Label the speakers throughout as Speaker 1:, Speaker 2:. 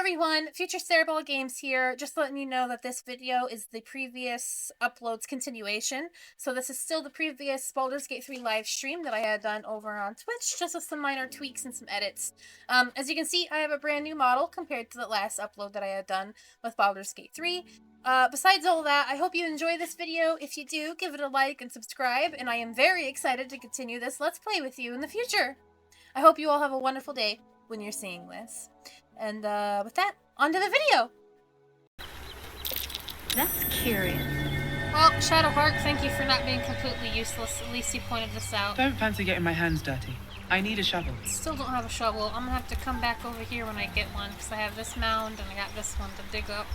Speaker 1: everyone, Future Cerebral Games here, just letting you know that this video is the previous upload's continuation. So this is still the previous Baldur's Gate 3 live stream that I had done over on Twitch, just with some minor tweaks and some edits. As you can see, I have a brand new model compared to the last upload that I had done with Baldur's Gate 3. Besides all that, I hope you enjoy this video. If you do, give it a like and subscribe, and I am very excited to continue this Let's Play with you in the future. I hope you all have a wonderful day when you're seeing this. And with that, on to the video!
Speaker 2: That's curious.
Speaker 1: Well, Shadowheart, thank you for not being completely useless. At least you pointed this out.
Speaker 3: Don't fancy getting my hands dirty. I need a shovel.
Speaker 1: Still don't have a shovel. I'm gonna have to come back over here when I get one, because I have this mound and I got this one to dig up.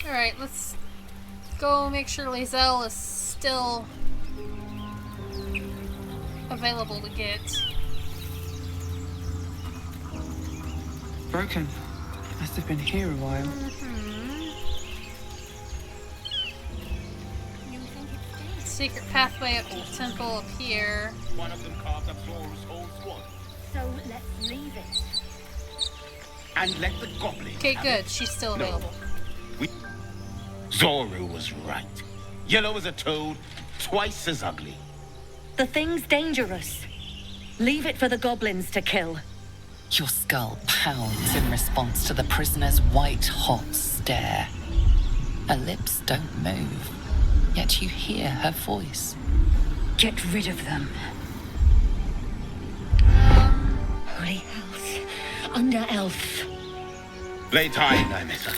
Speaker 1: Alright, let's go make sure Lae'zel is still available to get.
Speaker 3: Broken. Must have been here a while.
Speaker 1: Secret pathway up to the temple up here.
Speaker 4: One of them carved up Zor's whole squad.
Speaker 2: So let's leave it.
Speaker 4: And let the goblin.
Speaker 1: Okay,
Speaker 4: have
Speaker 1: good.
Speaker 4: it.
Speaker 1: She's still
Speaker 4: No.
Speaker 1: available.
Speaker 4: Zoru was right. Yellow as a toad, twice as ugly.
Speaker 2: The thing's dangerous. Leave it for the goblins to kill.
Speaker 5: Your skull pounds in response to the prisoner's white-hot stare. Her lips don't move, yet you hear her voice.
Speaker 2: Get rid of them. Holy house. Under elf.
Speaker 4: Lay time, I miss her.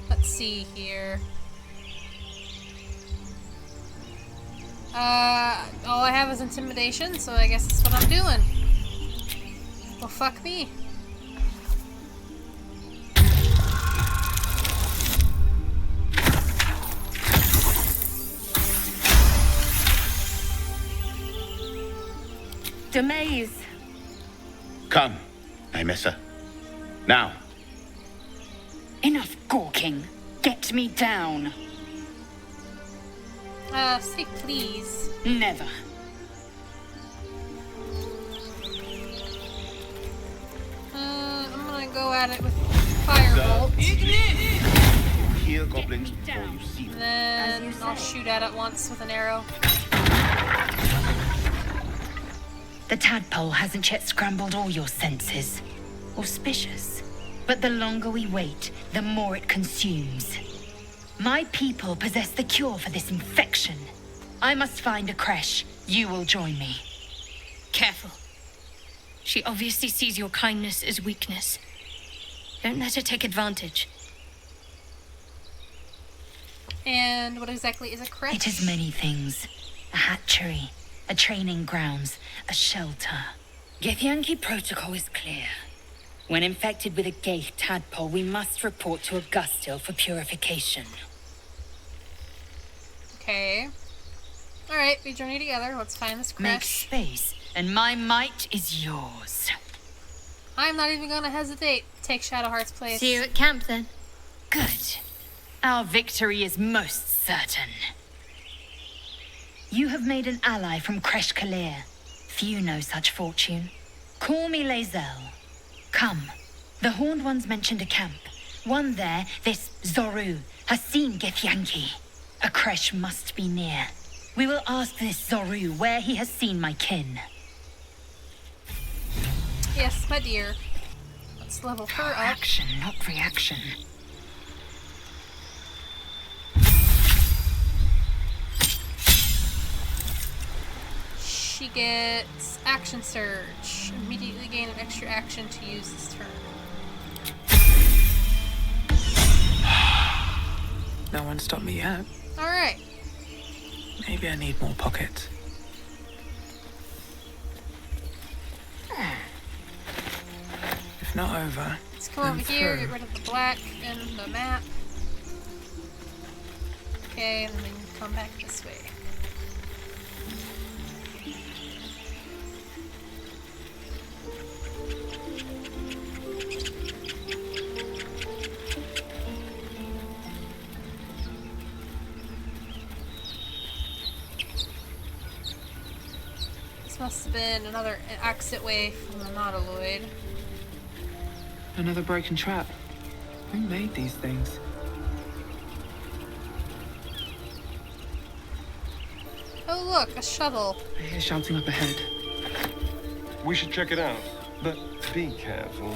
Speaker 1: Let's see here. All I have is intimidation, so I guess that's what I'm doing. Well, fuck me.
Speaker 2: Demaze.
Speaker 4: Come, I miss her. Now.
Speaker 2: Enough gawking. Get me down.
Speaker 1: Say please.
Speaker 2: Never.
Speaker 1: I'm gonna go at it with firebolt.
Speaker 4: Hear goblins before you see them.
Speaker 1: And then I'll shoot at it once with an arrow.
Speaker 2: The tadpole hasn't yet scrambled all your senses. Auspicious. But the longer we wait, the more it consumes. My people possess the cure for this infection. I must find a creche. You will join me.
Speaker 6: Careful. She obviously sees your kindness as weakness. Don't let her take advantage.
Speaker 1: And what exactly is a creche?
Speaker 2: It is many things. A hatchery, a training grounds, a shelter. Githyanki protocol is clear. When infected with a gith tadpole, we must report to Augustil for purification.
Speaker 1: Okay. Alright, we journey together. Let's find this
Speaker 2: Make
Speaker 1: creche.
Speaker 2: space, and my might is yours.
Speaker 1: I'm not even gonna hesitate. Take Shadowheart's place.
Speaker 6: See you at camp then.
Speaker 2: Good. Our victory is most certain. You have made an ally from Kresh Kalir. Few know such fortune. Call me Lae'zel. Come. The Horned Ones mentioned a camp. One there, this Zoru, has seen Githyanki. A creche must be near. We will ask this Zoru where he has seen my kin.
Speaker 1: Yes, my dear. Let's level her up.
Speaker 2: Action, not reaction.
Speaker 1: She gets action surge. Immediately gain an extra action to use this turn.
Speaker 3: No one stopped me yet.
Speaker 1: Alright.
Speaker 3: Maybe I need more pockets. If not over,
Speaker 1: Let's come over
Speaker 3: then
Speaker 1: here,
Speaker 3: through.
Speaker 1: get rid of the black and the map. Okay, and then come back this way. must have been another exit way from the nautiloid.
Speaker 3: Another broken trap. Who made these things?
Speaker 1: Oh look, a shuttle.
Speaker 3: I hear shouting up ahead.
Speaker 7: We should check it out, but be careful.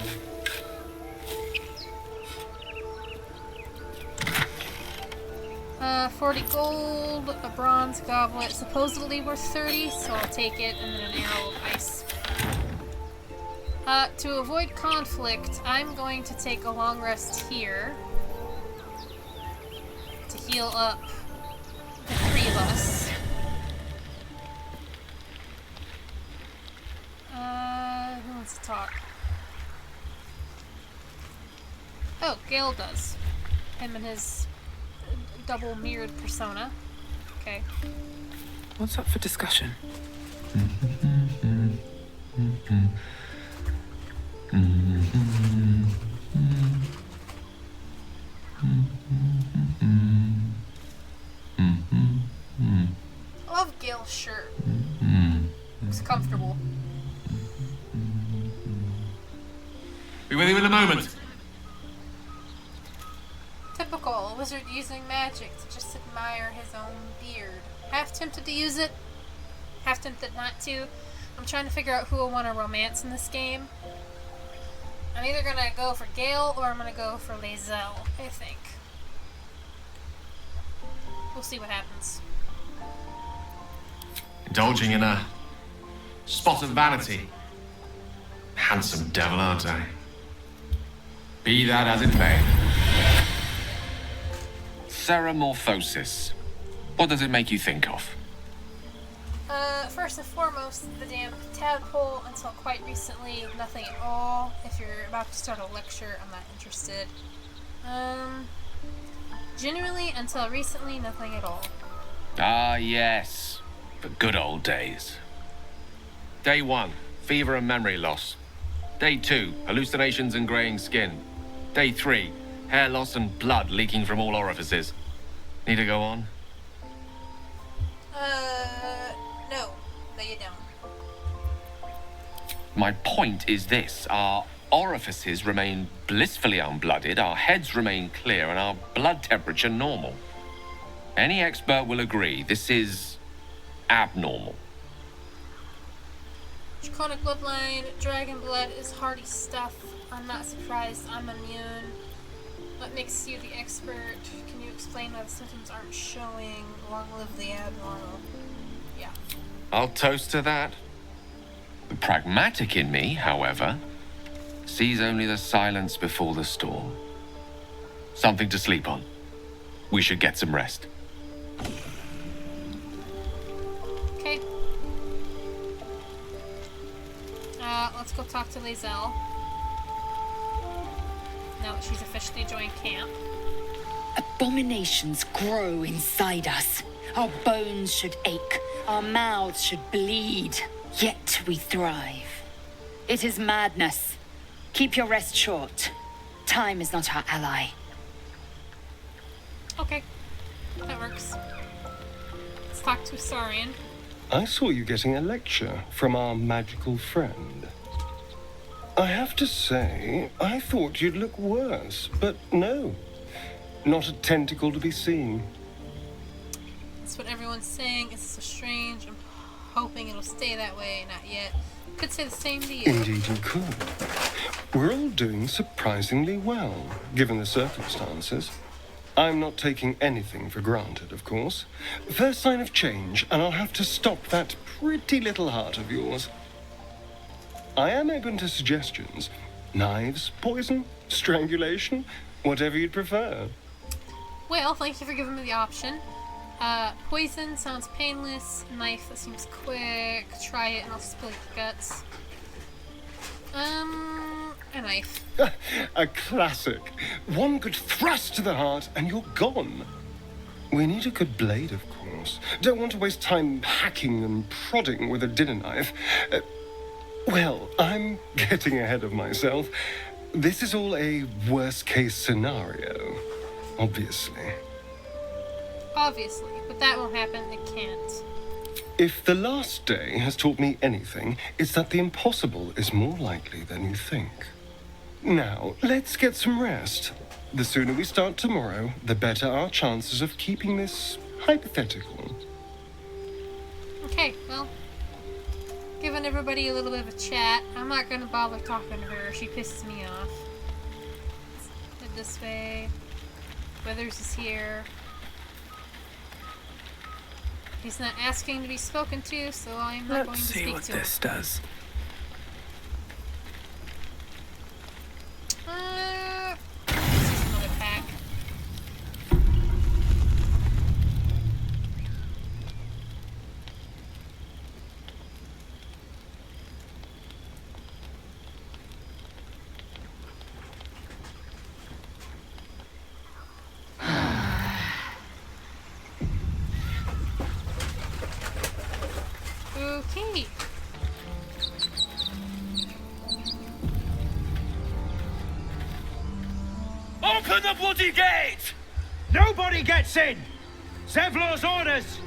Speaker 1: Uh, 40 gold, a bronze goblet, supposedly worth 30, so I'll take it, and then an arrow of ice. To avoid conflict, I'm going to take a long rest here to heal up the 3 of us. Who wants to talk? Oh, Gale does. Him and his double mirrored persona. Okay.
Speaker 3: What's up for discussion?
Speaker 1: I love Gale's shirt. It's comfortable.
Speaker 8: Be with you in a moment.
Speaker 1: Typical, a wizard using magic to just admire his own beard. Half tempted to use it, half tempted not to. I'm trying to figure out who I want to romance in this game. I'm either gonna go for Gale or I'm gonna go for Lae'zel, I think. We'll see what happens.
Speaker 8: Indulging in a spot of vanity. Handsome devil, aren't I? Be that as it may. Ceramorphosis. What does it make you think of?
Speaker 1: First and foremost, the damn tadpole. Until quite recently, nothing at all. If you're about to start a lecture, I'm not interested. Generally, until recently, nothing at all.
Speaker 8: Ah, yes. The good old days. Day 1, fever and memory loss. Day 2, hallucinations and graying skin. Day 3, hair loss and blood leaking from all orifices. Need to go on?
Speaker 1: No. No, you don't.
Speaker 8: My point is this. Our orifices remain blissfully unblooded, our heads remain clear, and our blood temperature normal. Any expert will agree this is abnormal.
Speaker 1: Draconic bloodline, dragon blood is hardy stuff. I'm not surprised. I'm immune. What makes you the expert? Can you explain why the symptoms aren't showing? Long live the abnormal. Yeah.
Speaker 8: I'll toast to that. The pragmatic in me, however, sees only the silence before the storm. Something to sleep on. We should get some rest.
Speaker 1: Okay. Let's go talk to Lae'zel. Now that she's officially joined camp.
Speaker 2: Abominations grow inside us. Our bones should ache. Our mouths should bleed. Yet we thrive. It is madness. Keep your rest short. Time is not our ally.
Speaker 1: Okay. That works. Let's talk to Saurian.
Speaker 7: I saw you getting a lecture from our magical friend. I have to say, I thought you'd look worse, but no. Not a tentacle to be seen.
Speaker 1: That's what everyone's saying. It's so strange. I'm hoping it'll stay that way. Not yet. Could say the same to you.
Speaker 7: Indeed you could. We're all doing surprisingly well, given the circumstances. I'm not taking anything for granted, of course. First sign of change, and I'll have to stop that pretty little heart of yours. I am open to suggestions. Knives, poison, strangulation, whatever you'd prefer.
Speaker 1: Well, thank you for giving me the option. Poison sounds painless. Knife, that seems quick. Try it and I'll spill your guts. A knife.
Speaker 7: A classic. One good thrust to the heart and you're gone. We need a good blade, of course. Don't want to waste time hacking and prodding with a dinner knife. Well, I'm getting ahead of myself. This is all a worst-case scenario, obviously.
Speaker 1: Obviously, but that won't happen. It can't.
Speaker 7: If the last day has taught me anything, it's that the impossible is more likely than you think. Now, let's get some rest. The sooner we start tomorrow, the better our chances of keeping this hypothetical.
Speaker 1: Okay, well, giving everybody a little bit of a chat. I'm not gonna bother talking to her. She pisses me off. Let's head this way. Withers is here. He's not asking to be spoken to, so I'm not going to speak to him.
Speaker 3: Let's see what this does.
Speaker 1: This is another pack. Okay.
Speaker 4: Open the bloody gate!
Speaker 9: Nobody gets in! Zevlor's orders!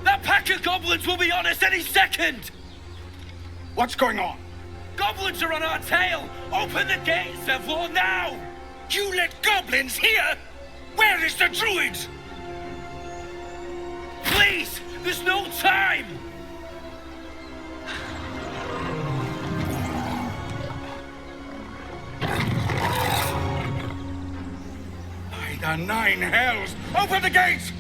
Speaker 4: That pack of goblins will be on us any second!
Speaker 9: What's going on?
Speaker 4: Goblins are on our tail! Open the gate, Zevlor, now!
Speaker 9: You let goblins here? Where is the druid?
Speaker 4: Please! There's no time!
Speaker 9: By the nine hells! Open the gates!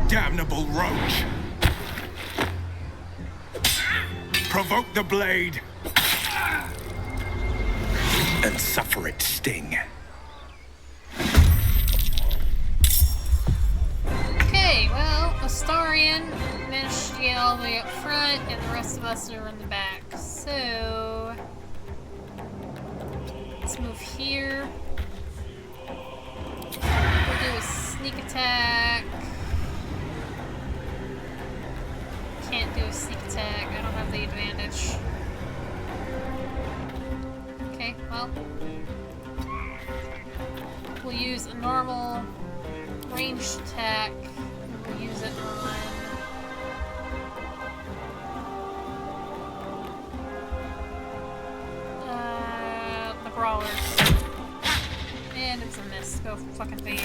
Speaker 9: Damnable roach! Provoke the blade and suffer its sting.
Speaker 1: Okay, well, Astarion managed to get all the way up front, and the rest of us are in the back. So, let's move here. We'll do a sneak attack. Can't do a sneak attack. I don't have the advantage. Okay, well, we'll use a normal ranged attack. We'll use it on the brawlers. And it's a miss. Go fucking fade.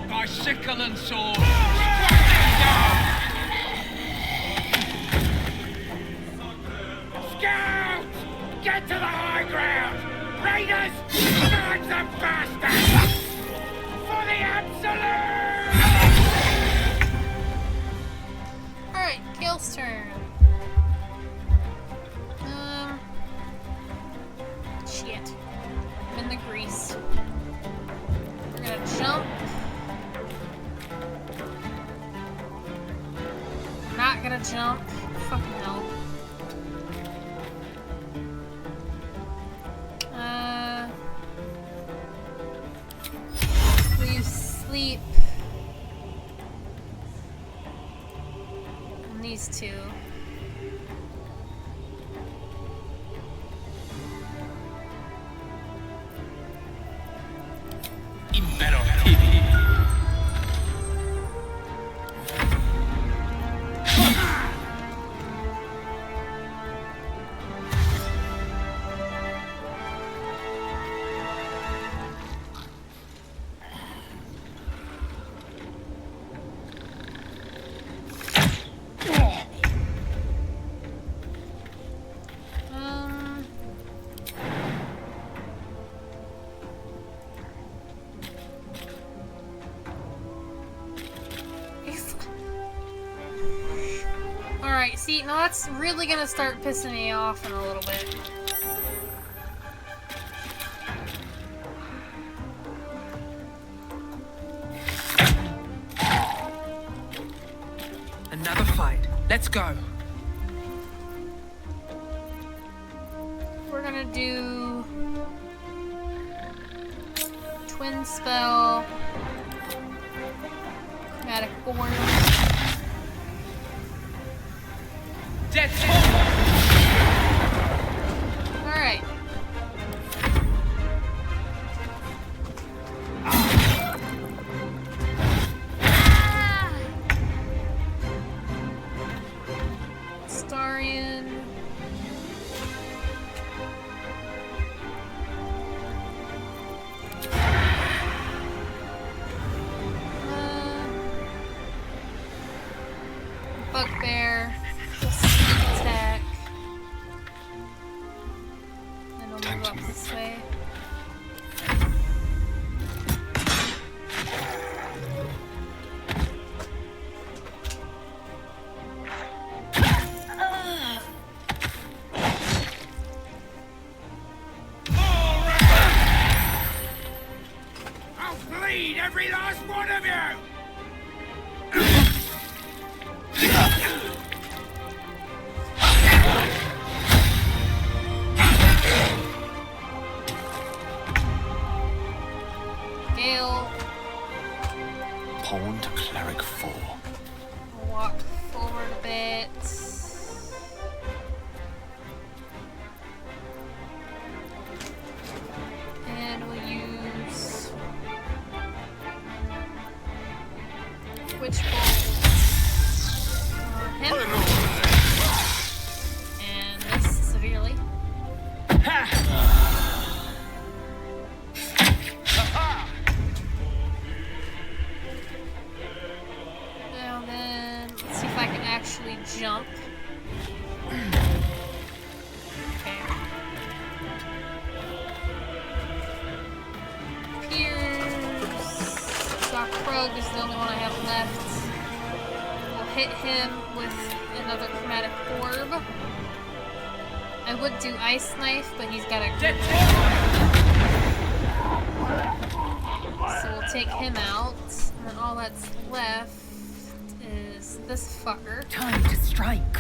Speaker 9: By sickle and sword! Scout! Get to the high ground! Raiders! Smack them bastards! For the absolute!
Speaker 1: Alright, Gale's turn. Shit. I'm in the grease. We're gonna jump. Not gonna jump. Fucking hell. Will you sleep? On these two.
Speaker 9: Impero Tibi!
Speaker 1: Alright, see, now that's really gonna start pissing me off in a little bit.
Speaker 3: Another fight. Let's go.
Speaker 1: We're gonna do twin spell, chromatic orb. Alright. Starian. Bugbear. Sneak attack. And I'll move up this way.
Speaker 9: I'll bleed every last one of you!
Speaker 1: Gale.
Speaker 10: Pawn to Cleric 4.
Speaker 1: Walk forward a bit. And we'll use Witch Bolt on him. And miss severely. Now then, let's see if I can actually jump. Okay. Pierce. Krug is the only one I have left. We'll hit him with another chromatic orb. I would do Ice Knife, but he's got a grip. So we'll take him out. And then all that's left is this fucker.
Speaker 2: Time to strike.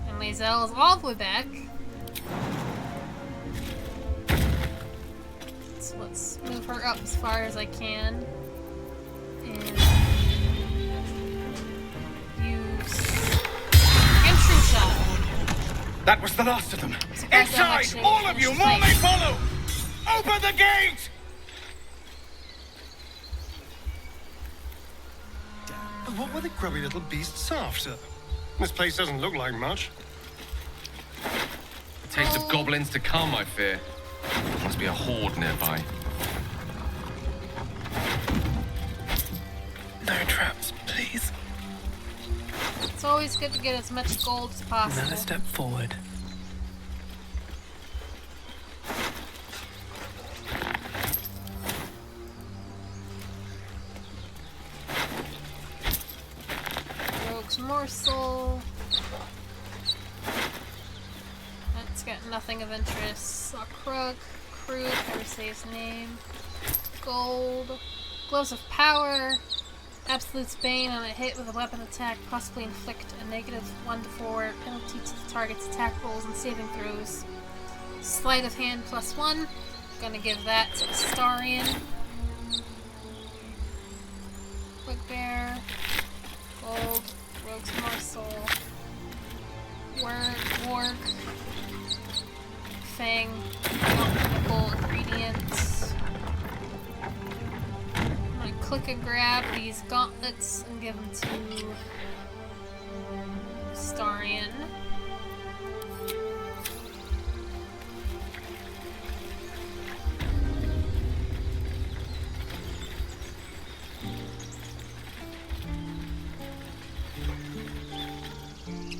Speaker 1: And Lae'zel is all the way back. So let's move her up as far as I can. And use entry shot.
Speaker 9: That was the last of them.
Speaker 1: Surprised how much
Speaker 9: Inside!
Speaker 1: they
Speaker 9: All of you!
Speaker 1: finished
Speaker 9: More may
Speaker 1: fighting.
Speaker 9: follow! Open the gate!
Speaker 7: What were the grubby little beasts after? This place doesn't look like much.
Speaker 8: A taste of goblins to come, I fear. Must be a horde nearby.
Speaker 3: No traps, please.
Speaker 1: It's always good to get as much gold as possible.
Speaker 3: Another step forward.
Speaker 1: Rogue's Morsel. That's got nothing of interest. Saw Krug, never say his name. Gold. Gloves of Power. Absolute's Bane on a hit with a weapon attack, possibly inflict a -1 to 4 penalty to the target's attack rolls and saving throws. Sleight of Hand +1. Gonna give that to Starian. Bugbear. Gold. Rogue's Morsel. Warg. Fang. Alchemical ingredients. I'm gonna click and grab these gauntlets and give them to Starian.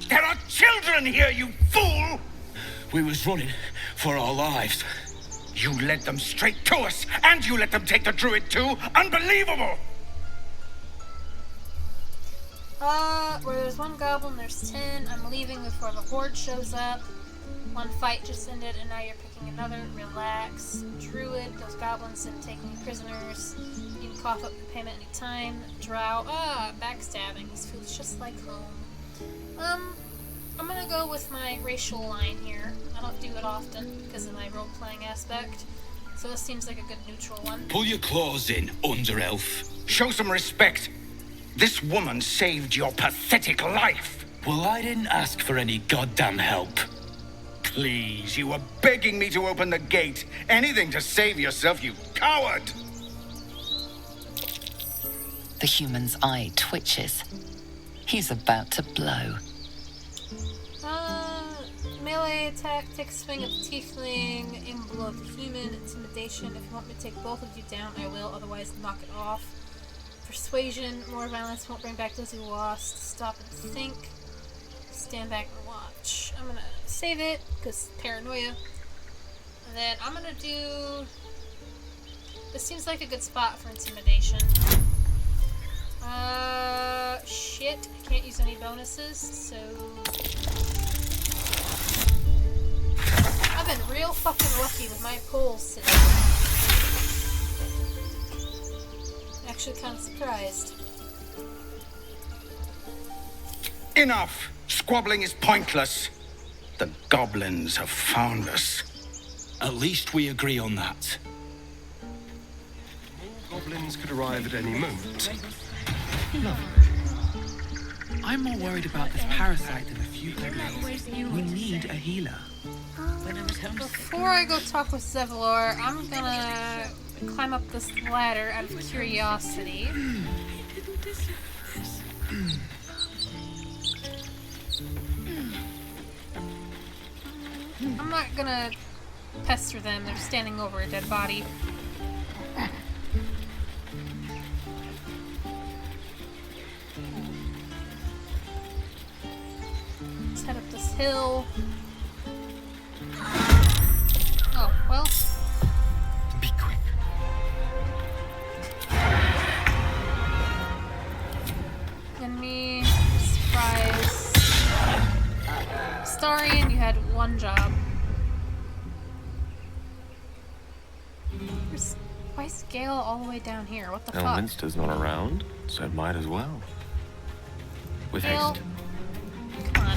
Speaker 9: There are children here, you fool! We was running for our lives. You led them straight to us, and you let them take the druid too? Unbelievable!
Speaker 1: Where there's one goblin, there's 10. I'm leaving before the horde shows up. One fight just ended, and now you're picking another. Relax. Druid, those goblins didn't take any prisoners. You can cough up the payment anytime. Drow, backstabbing. This feels just like home. I'm gonna go with my racial line here. I don't do it often because of my role-playing aspect. So this seems like a good neutral one.
Speaker 9: Pull your claws in, under-elf. Show some respect. This woman saved your pathetic life.
Speaker 4: Well, I didn't ask for any goddamn help.
Speaker 9: Please, you were begging me to open the gate. Anything to save yourself, you coward!
Speaker 5: The human's eye twitches. He's about to blow.
Speaker 1: Melee attack, take a swing at the tiefling, aim below the human, intimidation. If you want me to take both of you down, I will, otherwise knock it off. Persuasion, more violence won't bring back those who lost. Stop and think. Stand back and watch. I'm gonna save it, because paranoia. And then I'm gonna do... This seems like a good spot for intimidation. Shit. I can't use any bonuses, so... I've been real fucking lucky with my polls today. Actually kind of surprised.
Speaker 9: Enough! Squabbling is pointless. The goblins have found us.
Speaker 4: At least we agree on that.
Speaker 7: More goblins could arrive at any moment. Lovely.
Speaker 3: I'm more worried about this parasite than a few goblins. We need a healer.
Speaker 1: Before I go talk with Zevlor, I'm gonna climb up this ladder out of curiosity. I'm not gonna pester them, they're standing over a dead body. Let's head up this hill. Oh, well.
Speaker 7: Be quick.
Speaker 1: Enemy, surprise. Starian, you had one job. Why is Gale all the way down here? What the fuck?
Speaker 8: Elminster's not around, so it might as well. With
Speaker 1: Gale,
Speaker 8: haste.
Speaker 1: come on.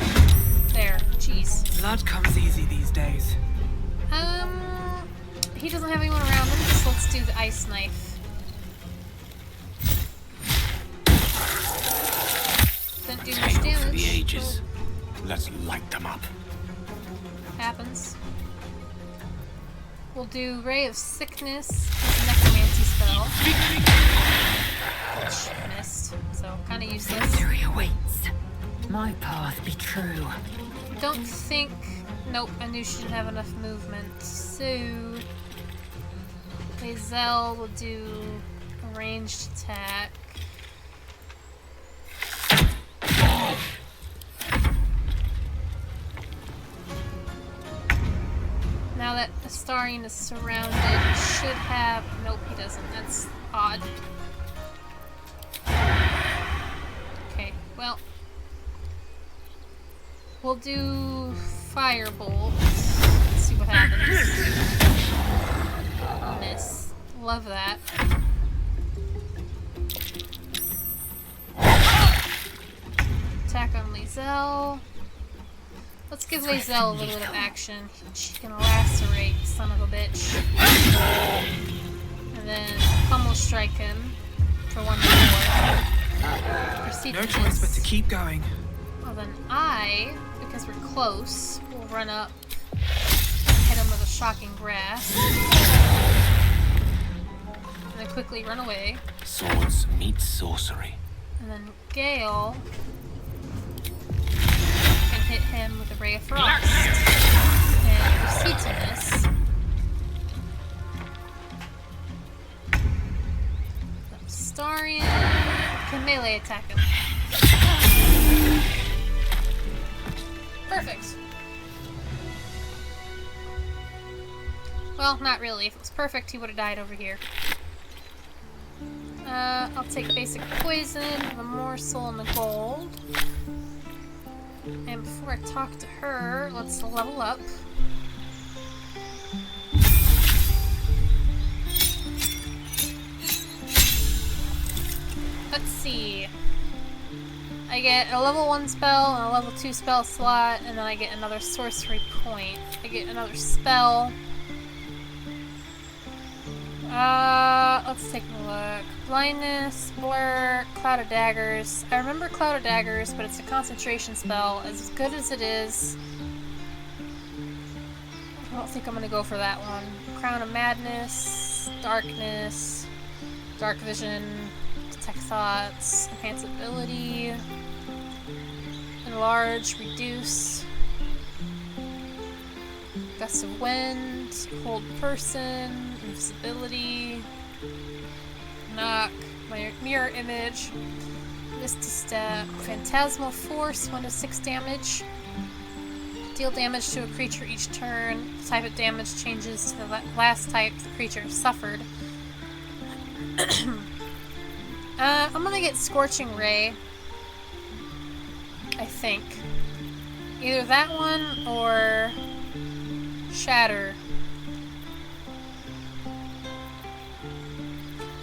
Speaker 1: There, jeez.
Speaker 3: Blood comes easy these days.
Speaker 1: He doesn't have anyone around him, so let's do the ice knife. Didn't do much damage.
Speaker 4: For the ages. Let's light them up.
Speaker 1: Happens. We'll do Ray of Sickness with Necromancy spell. Which missed, so kind of useless.
Speaker 2: Victory awaits. My path be true.
Speaker 1: Don't think... Nope, I knew she didn't have enough movement. So... Lae'zel will do a ranged attack. Now that Astarian is surrounded, he should have... Nope, he doesn't. That's odd. Okay, well... We'll do Firebolt. Let's see what happens. Miss. Love that. Attack on Lae'zel. Let's give Lae'zel a little bit of action. She can lacerate, son of a bitch. And then pummel strike him for 1 more. Proceed
Speaker 3: No
Speaker 1: to
Speaker 3: choice
Speaker 1: miss.
Speaker 3: but to keep going.
Speaker 1: Well then because we're close, will run up, hit him with a shocking grasp, and then quickly run away.
Speaker 4: Swords meet sorcery.
Speaker 1: And then Gale can hit him with a Ray of Frost. And proceed to miss. Starian can melee attack him. Perfect. Well, not really. If it was perfect, he would have died over here. I'll take basic poison, the morsel, and the gold. And before I talk to her, let's level up. Let's see. I get a level 1 spell and a level 2 spell slot, and then I get another sorcery point. I get another spell. Let's take a look. Blindness, Blur, Cloud of Daggers. I remember Cloud of Daggers, but it's a concentration spell. As good as it is, I don't think I'm gonna go for that one. Crown of Madness, Darkness, Dark Vision, Detect Thoughts, Enhance Ability, Enlarge, Reduce, Gust of Wind, Hold Person, Invisibility, Knock, Mirror Image, Misty Step, Phantasmal Force, 1 to 6 damage. Deal damage to a creature each turn. The type of damage changes to the last type the creature has suffered. I'm gonna get Scorching Ray. I think. Either that one or Shatter.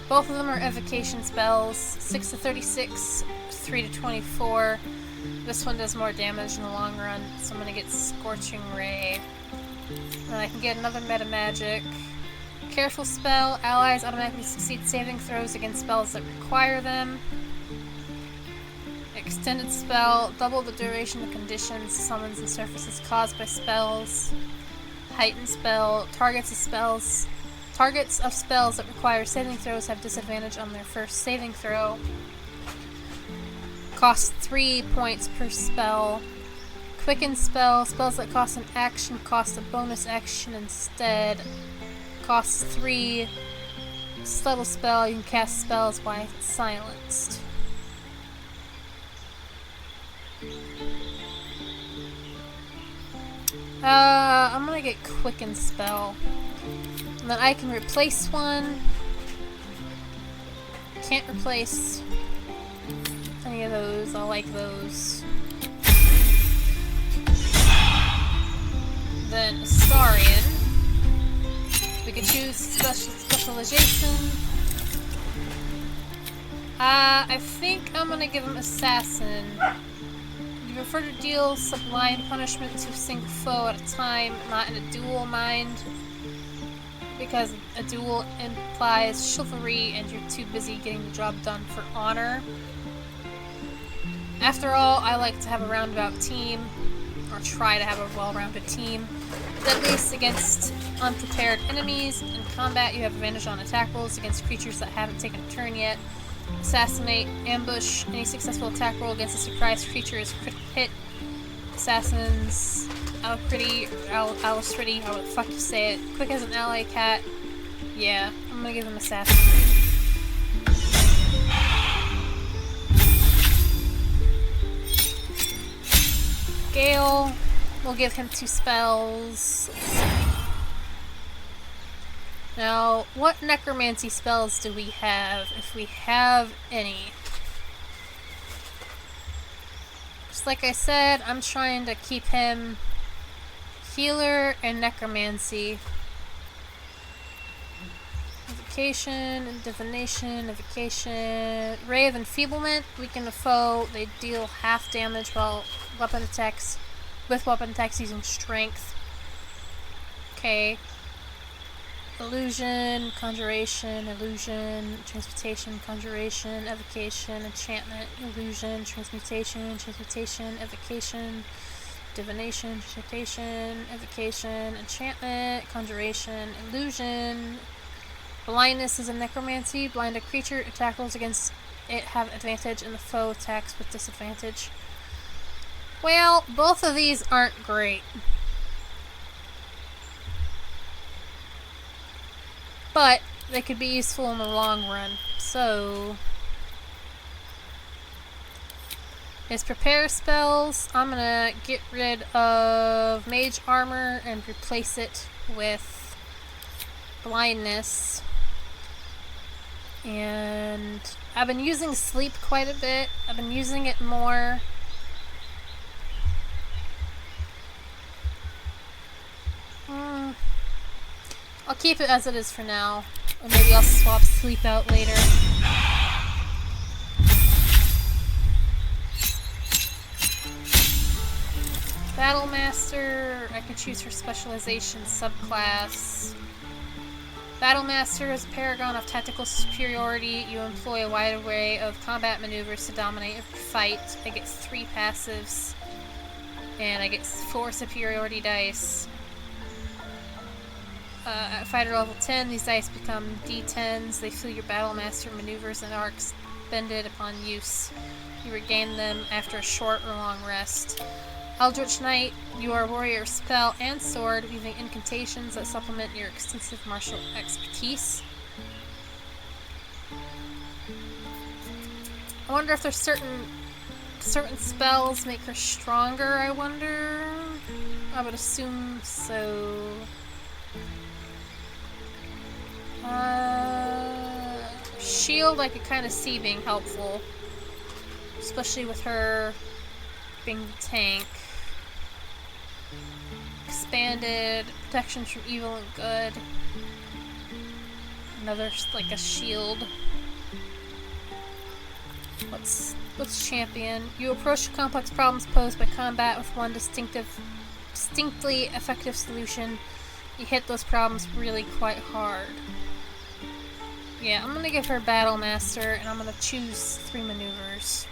Speaker 1: Both of them are evocation spells. 6 to 36, 3 to 24. This one does more damage in the long run, so I'm gonna get Scorching Ray. Then I can get another meta magic. Careful spell. Allies automatically succeed saving throws against spells that require them. Extended spell. Double the duration of conditions, summons, and surfaces caused by spells. Heightened spell. Targets of spells that require saving throws have disadvantage on their first saving throw. Costs 3 points per spell. Quicken spell. Spells that cost an action cost a bonus action instead. Costs 3. Subtle spell. You can cast spells while silenced. I'm gonna get Quicken spell. And then I can replace one. Can't replace any of those. I like those. Then Astarion. We could choose specialization. I think I'm gonna give him Assassin. You prefer to deal sublime punishment to a single foe at a time, not in a duel, mind. Because a duel implies chivalry and you're too busy getting the job done for honor. After all, I like to have a roundabout team, or try to have a well-rounded team. At least against unprepared enemies. In combat, you have advantage on attack rolls against creatures that haven't taken a turn yet. Assassinate, ambush. Any successful attack roll against a surprise creature is critical hit. Assassins, Alacrity, Alacrity, how the fuck you say it. Quick as an ally cat. Yeah, I'm gonna give him Assassin. Gale, we'll give him 2 spells. Now, what necromancy spells do we have, if we have any? Just like I said, I'm trying to keep him healer and necromancy. Evocation, divination, evocation. Ray of Enfeeblement, weaken a foe. They deal half damage while weapon attacks using strength. Okay. Illusion, conjuration, illusion, transmutation, conjuration, evocation, enchantment, illusion, transmutation, evocation, divination, transmutation, evocation, enchantment, conjuration, illusion. Blindness is a necromancy. Blind a creature. Attack rolls against it have advantage and the foe attacks with disadvantage. Well, both of these aren't great. But they could be useful in the long run. So his prepare spells, I'm gonna get rid of mage armor and replace it with blindness. And I've been using sleep quite a bit. I've been using it more. I'll keep it as it is for now. Or maybe I'll swap sleep out later. Battle Master, I can choose her specialization subclass. Battle Master is a paragon of tactical superiority. You employ a wide array of combat maneuvers to dominate every fight. I get 3 passives, and I get 4 superiority dice. At fighter level 10, these dice become D10s. They fuel your Battle Master maneuvers and are expended upon use. You regain them after a short or long rest. Eldritch Knight, you are a warrior of spell and sword, weaving incantations that supplement your extensive martial expertise. I wonder if there's certain spells make her stronger, I wonder? I would assume so. Shield I could kind of see being helpful. Especially with her being the tank. Expanded, protection from evil and good. Another, like a shield. Let's champion. You approach complex problems posed by combat with one distinctly effective solution. You hit those problems really quite hard. Yeah, I'm gonna give her Battle Master, and I'm gonna choose 3 maneuvers.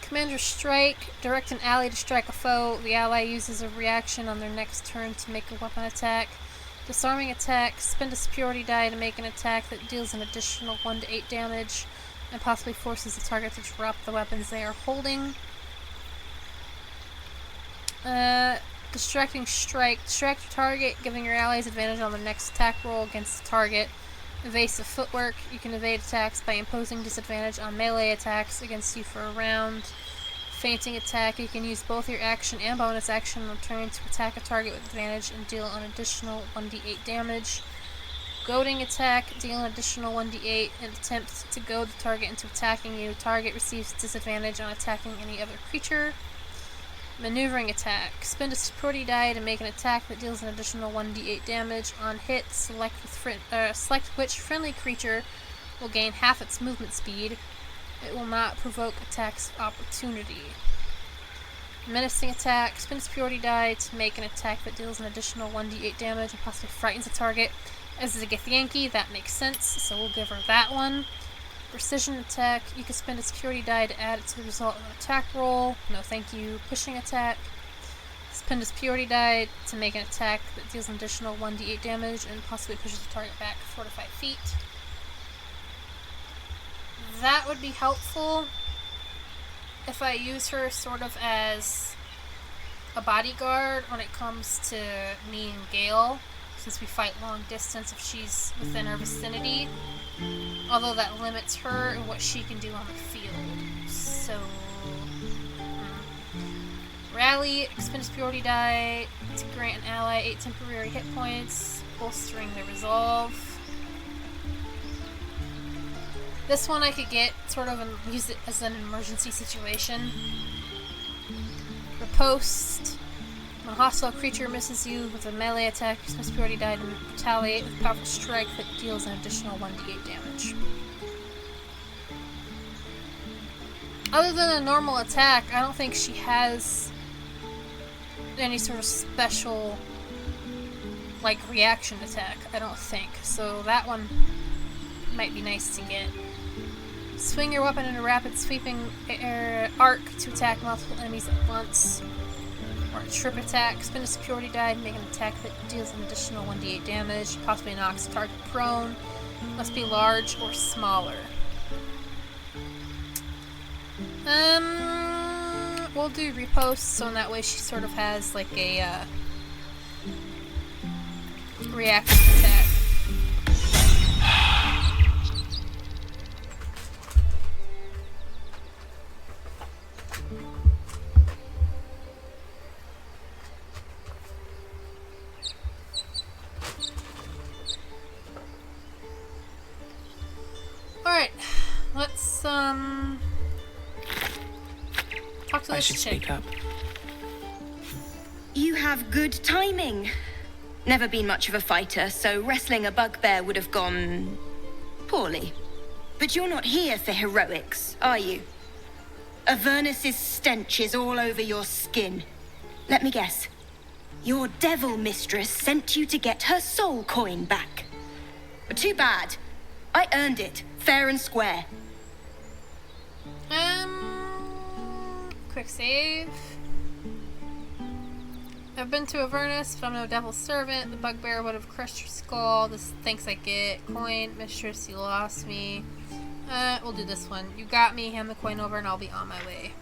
Speaker 1: Commander Strike. Direct an ally to strike a foe. The ally uses a reaction on their next turn to make a weapon attack. Disarming attack. Spend a superiority die to make an attack that deals an additional 1 to 8 damage, and possibly forces the target to drop the weapons they are holding. Distracting Strike. Distract your target, giving your allies advantage on the next attack roll against the target. Evasive Footwork. You can evade attacks by imposing disadvantage on melee attacks against you for a round. Feinting Attack. You can use both your action and bonus action on turn to attack a target with advantage and deal an additional 1d8 damage. Goading Attack. Deal an additional 1d8 and attempt to goad the target into attacking you. Target receives disadvantage on attacking any other creature. Maneuvering Attack. Spend a superiority die to make an attack that deals an additional 1d8 damage. On hit, select which friendly creature will gain half its movement speed. It will not provoke attacks of opportunity. Menacing Attack. Spend a superiority die to make an attack that deals an additional 1d8 damage and possibly frightens a target. As a Githyanki, that makes sense, so we'll give her that one. Precision Attack. You can spend a security die to add it to the result of an attack roll. No thank you. Pushing Attack. Spend a security die to make an attack that deals an additional 1d8 damage and possibly pushes the target back 4 to 5 feet. That would be helpful if I use her sort of as a bodyguard when it comes to me and Gale, since we fight long distance if she's within our vicinity. Although that limits her and what she can do on the field. So, Rally, expend a superiority die to grant an ally 8 temporary hit points, bolstering their resolve. This one I could get sort of and use it as an emergency situation. Riposte. When a hostile creature misses you with a melee attack, you spend superiority die to retaliate with a powerful strike that deals an additional 1d8 damage. Other than a normal attack, I don't think she has any sort of special, like, reaction attack. I don't think. So that one might be nice to get. Swing your weapon in a rapid sweeping arc to attack multiple enemies at once. Or a trip attack. Spend a security die to make an attack that deals an additional 1d8 damage, possibly knocks the target prone. Must be large or smaller. We'll do riposte, so in that way she sort of has like a reaction attack. talk to
Speaker 10: I
Speaker 1: this
Speaker 10: should
Speaker 1: chick.
Speaker 10: speak up.
Speaker 11: You have good timing. Never been much of a fighter, so wrestling a bugbear would have gone poorly. But you're not here for heroics, are you? Avernus's stench is all over your skin. Let me guess. Your devil mistress sent you to get her soul coin back. But too bad. I earned it, fair and square.
Speaker 1: Quick save. I've been to Avernus, but I'm no devil's servant. The bugbear would have crushed your skull. This thanks I get. Coin, mistress, you lost me. We'll do this one. You got me, hand the coin over, and I'll be on my way.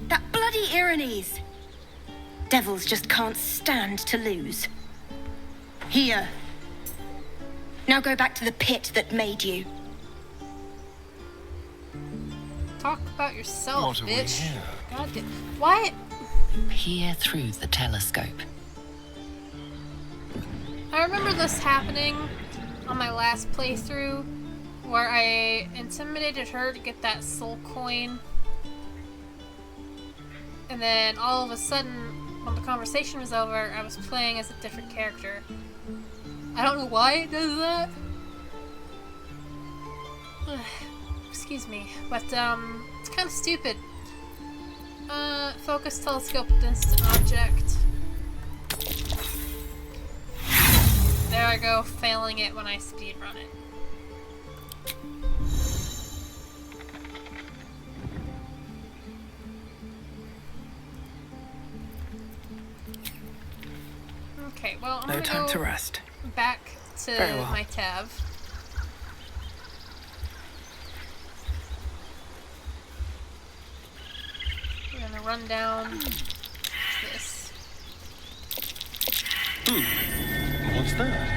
Speaker 11: That bloody Irenes! Devils just can't stand to lose. Here. Now go back to the pit that made you.
Speaker 1: Talk about yourself,
Speaker 7: What are we
Speaker 1: bitch.
Speaker 7: here?
Speaker 1: God damn. Why?
Speaker 5: Peer through the telescope.
Speaker 1: I remember this happening on my last playthrough, where I intimidated her to get that soul coin. And then all of a sudden, when the conversation was over, I was playing as a different character. I don't know why it does that. Excuse me. But, it's kind of stupid. Focus telescope with instant object. There I go, failing it when I speedrun it. Okay, well, I'm
Speaker 10: No
Speaker 1: gonna
Speaker 10: time
Speaker 1: go
Speaker 10: to rest.
Speaker 1: back to
Speaker 10: Very well.
Speaker 1: my tab. We're gonna run down this.
Speaker 7: What's that?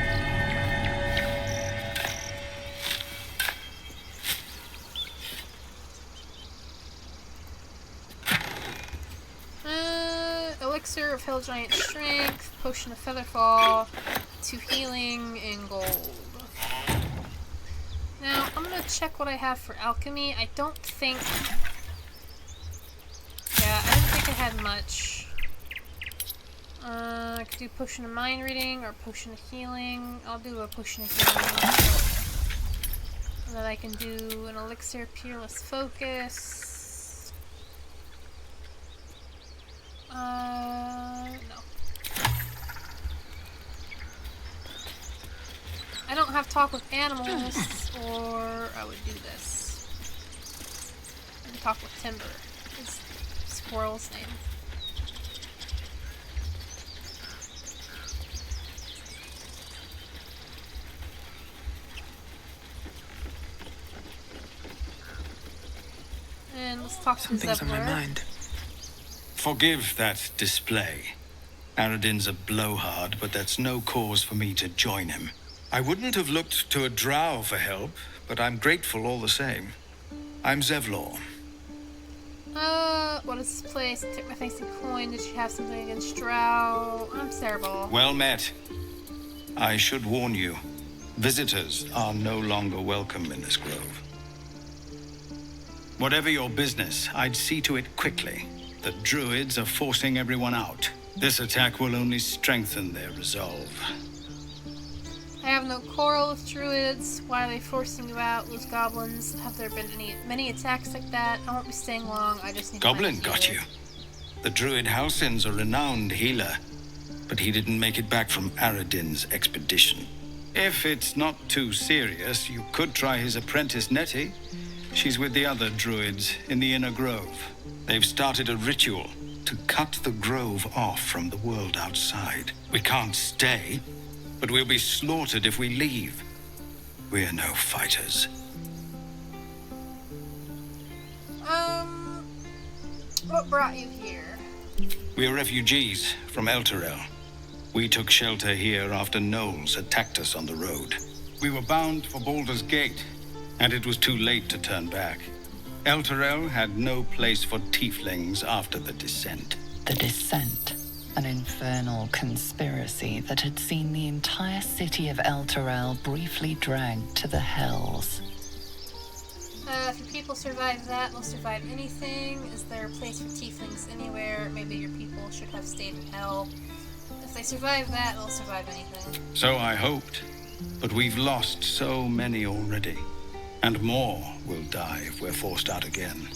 Speaker 1: Elixir of Hill Giant Strength, Potion of Featherfall, 2 healing, and gold. Now, I'm gonna check what I have for alchemy. I don't think... Yeah, I didn't think I had much. I could do Potion of Mind Reading or Potion of Healing. I'll do a Potion of Healing. And then I can do an Elixir Peerless Focus. No. I don't have talk with animals, or I would do this. And talk with Timber. Is Squirrel's name. And let's talk to
Speaker 10: Something's on my
Speaker 1: Zevlor.
Speaker 10: mind.
Speaker 9: Forgive that display. Aradin's a blowhard, but that's no cause for me to join him. I wouldn't have looked to a drow for help, but I'm grateful all the same. I'm Zevlor.
Speaker 1: What is this place? Take my fancy coin. Did you have something against Drow? I'm Cerebral.
Speaker 9: Well met. I should warn you, visitors are no longer welcome in this grove. Whatever your business, I'd see to it quickly. The druids are forcing everyone out. This attack will only strengthen their resolve.
Speaker 1: I have no quarrel with druids. Why are they forcing you out? Those goblins. Have there been many attacks like that? I won't be staying long. I just need to
Speaker 9: Goblin
Speaker 1: find
Speaker 9: got
Speaker 1: healer.
Speaker 9: you. The druid Halsin's a renowned healer, but he didn't make it back from Aradin's expedition. If it's not too serious, you could try his apprentice Nettie. She's with the other druids in the inner grove. They've started a ritual to cut the grove off from the world outside. We can't stay, but we'll be slaughtered if we leave. We're no fighters.
Speaker 1: What brought you here?
Speaker 9: We're refugees from Elturel. We took shelter here after gnolls attacked us on the road. We were bound for Baldur's Gate, and it was too late to turn back. Elturel had no place for tieflings after the descent.
Speaker 5: The Descent, an infernal conspiracy that had seen the entire city of Elturel briefly dragged to the hells.
Speaker 1: If your people survive that, they'll survive anything. Is there a place for tieflings anywhere? Maybe your people should have stayed in hell. If they survive that, they'll survive anything.
Speaker 9: So I hoped. But we've lost so many already. And more will die if we're forced out again.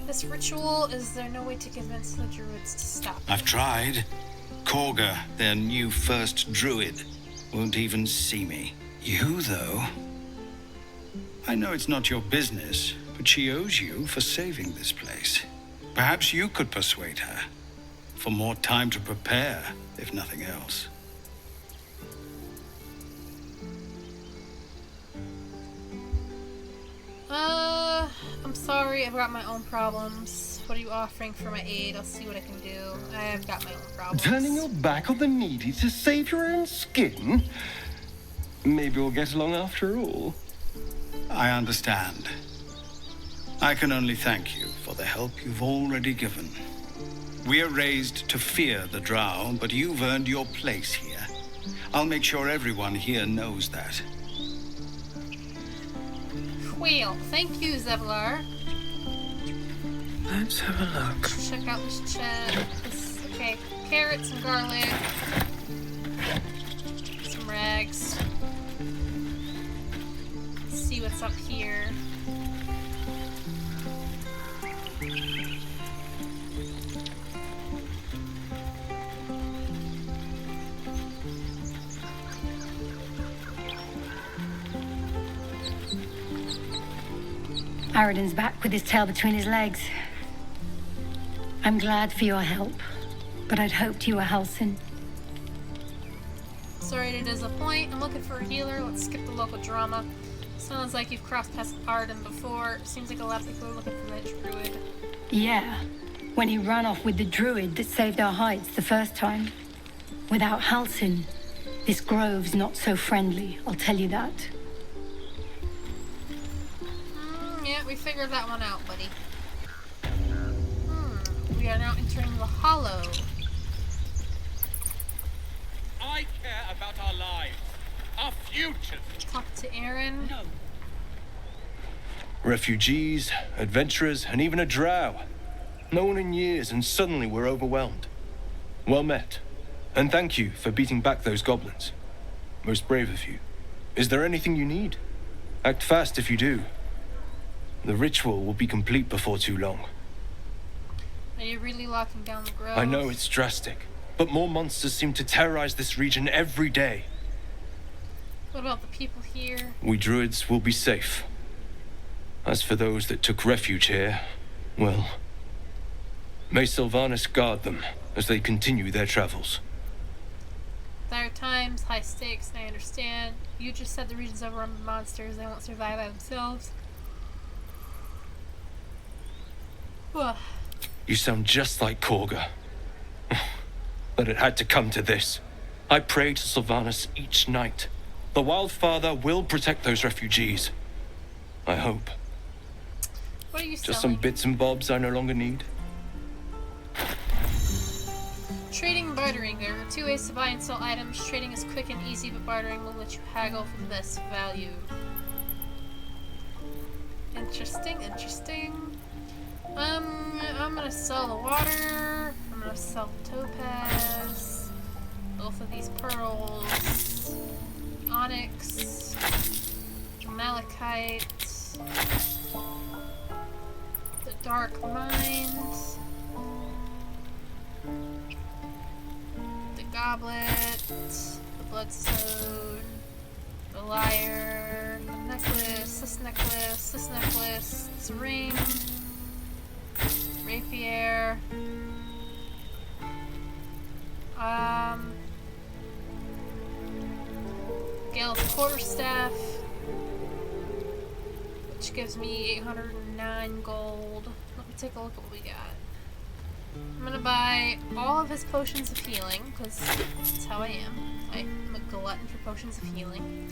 Speaker 1: This ritual, is there no way to convince the druids to stop?
Speaker 9: I've tried. Kagha, their new first druid, won't even see me. You, though? I know it's not your business, but she owes you for saving this place. Perhaps you could persuade her. For more time to prepare, if nothing else.
Speaker 1: I'm sorry, I've got my own problems. What are you offering for my aid? I'll see what I can do. I've got my own problems.
Speaker 7: Turning your back on the needy to save your own skin? Maybe we'll get along after all.
Speaker 9: I understand. I can only thank you for the help you've already given. We're raised to fear the drow, but you've earned your place here. I'll make sure everyone here knows that.
Speaker 1: Well, thank you, Zevlar.
Speaker 3: Let's have a look.
Speaker 1: Check out this chat. Okay, carrots and garlic. Some rags. Let's see what's up here.
Speaker 2: Aradin's back with his tail between his legs. I'm glad for your help, but I'd hoped you were Halsin.
Speaker 1: Sorry to disappoint. I'm looking for a healer. Let's skip the local drama. Sounds like you've crossed past Arden before. Seems like a lot of people are looking for that druid.
Speaker 2: Yeah, when he ran off with the druid that saved our hides the first time. Without Halsin, this grove's not so friendly, I'll tell you that.
Speaker 1: Yeah, we figured that one out, buddy. We are now entering the Hollow.
Speaker 4: I care about our lives, our futures.
Speaker 1: Talk to Aaron.
Speaker 4: No.
Speaker 10: Refugees, adventurers, and even a drow. No one in years, and suddenly we're overwhelmed. Well met. And thank you for beating back those goblins. Most brave of you. Is there anything you need? Act fast if you do. The ritual will be complete before too long.
Speaker 1: Are you really locking down the grove?
Speaker 10: I know it's drastic, but more monsters seem to terrorize this region every day.
Speaker 1: What about the people here?
Speaker 10: We druids will be safe. As for those that took refuge here, well, may Sylvanas guard them as they continue their travels.
Speaker 1: Dire times, high stakes, I understand. You just said the region's overrun with monsters. They won't survive by themselves. Ugh.
Speaker 10: You sound just like Kagha. But it had to come to this. I pray to Sylvanas each night. The Wildfather will protect those refugees. I hope.
Speaker 1: What are you
Speaker 10: Just
Speaker 1: selling?
Speaker 10: some bits and bobs I no longer need.
Speaker 1: Trading and bartering. There are two ways to buy and sell items. Trading is quick and easy, but bartering will let you haggle for the best value. Interesting, interesting. I'm gonna sell the water. I'm gonna sell the topaz. Both of these pearls. Onyx. Malachite. The dark mind. The goblet. The bloodstone. The lyre. The necklace. This necklace. This necklace. This ring. Rapier. Gale's quarterstaff, which gives me 809 gold. Let me take a look at what we got. I'm gonna buy all of his potions of healing, because that's how I am. I'm a glutton for potions of healing.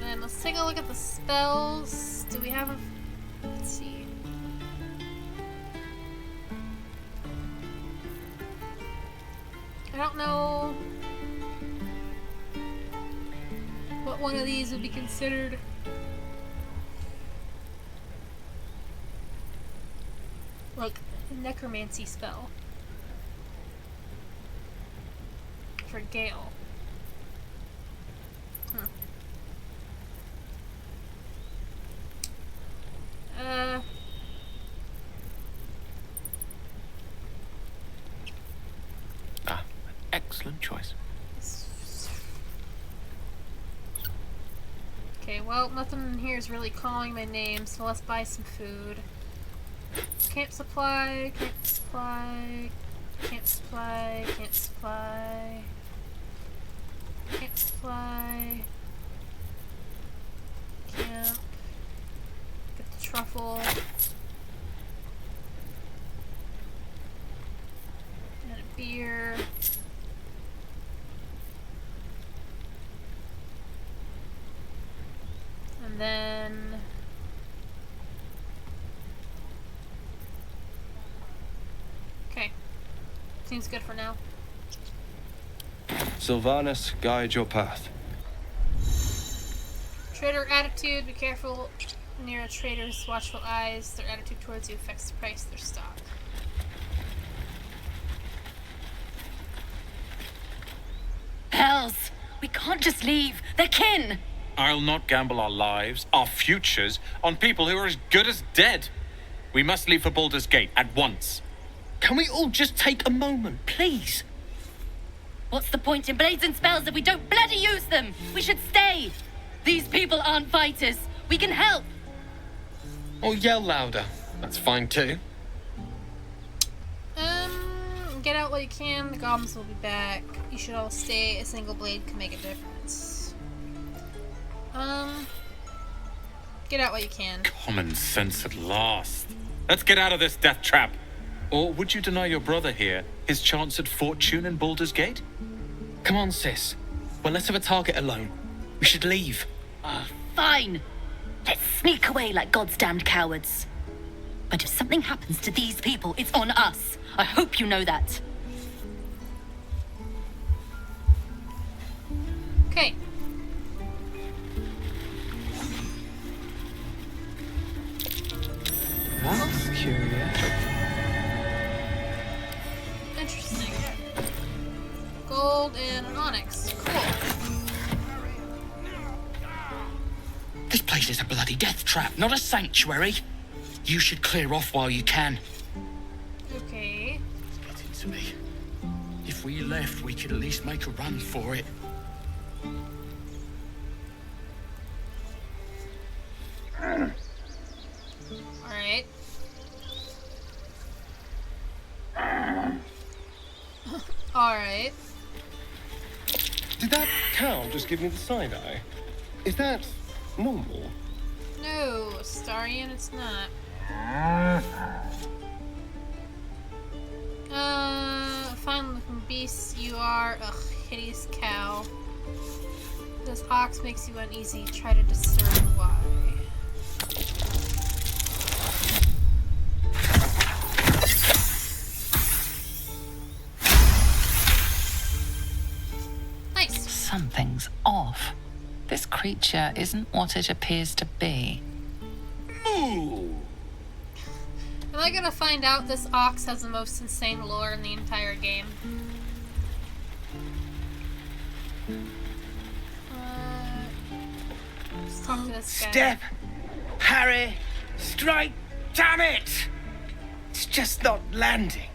Speaker 1: then let's take a look at the spells. Do we have a... Let's see. I don't know what one of these would be considered like a necromancy spell for Gale.
Speaker 8: Excellent choice.
Speaker 1: Okay, well, nothing in here is really calling my name, so let's buy some food. Can't supply, can't supply, can't supply, can't supply, can't supply, camp, get the truffle, and a beer. And then okay, seems good for now.
Speaker 10: Sylvanus, guide your path.
Speaker 1: Trader attitude, be careful near a trader's watchful eyes. Their attitude towards you affects the price of their stock.
Speaker 2: Hells! We can't just leave. They're kin!
Speaker 4: I'll not gamble our lives, our futures, on people who are as good as dead. We must leave for Baldur's Gate at once.
Speaker 3: Can we all just take a moment, please?
Speaker 2: What's the point in blades and spells if we don't bloody use them? We should stay. These people aren't fighters. We can help.
Speaker 8: Or yell louder. That's fine too.
Speaker 1: Get out while you can. The goblins will be back. You should all stay. A single blade can make a difference. Get out while you can.
Speaker 4: Common sense at last. Let's get out of this death trap.
Speaker 3: Or would you deny your brother here his chance at fortune in Baldur's Gate? Come on, sis. We're less of a target alone. We should leave.
Speaker 2: Fine. Let's sneak away like God's damned cowards. But if something happens to these people, it's on us. I hope you know that.
Speaker 1: Okay.
Speaker 3: That's curious.
Speaker 1: Interesting. Gold and an onyx. Cool.
Speaker 3: This place is a bloody death trap, not a sanctuary. You should clear off while you can.
Speaker 1: Okay.
Speaker 3: Get into me. If we left, we could at least make a run for it.
Speaker 1: Alright. Alright.
Speaker 7: Did that cow just give me the side eye? Is that normal?
Speaker 1: No, Starian, it's not. Fine looking beast you are. Ugh, hideous cow. This ox makes you uneasy. Try to discern why. Nice.
Speaker 5: Something's off. This creature isn't what it appears to be.
Speaker 1: Am I gonna find out this ox has the most insane lore in the entire game? Let's talk to this guy.
Speaker 12: Step! Harry! Strike! Damn it! It's just not landing.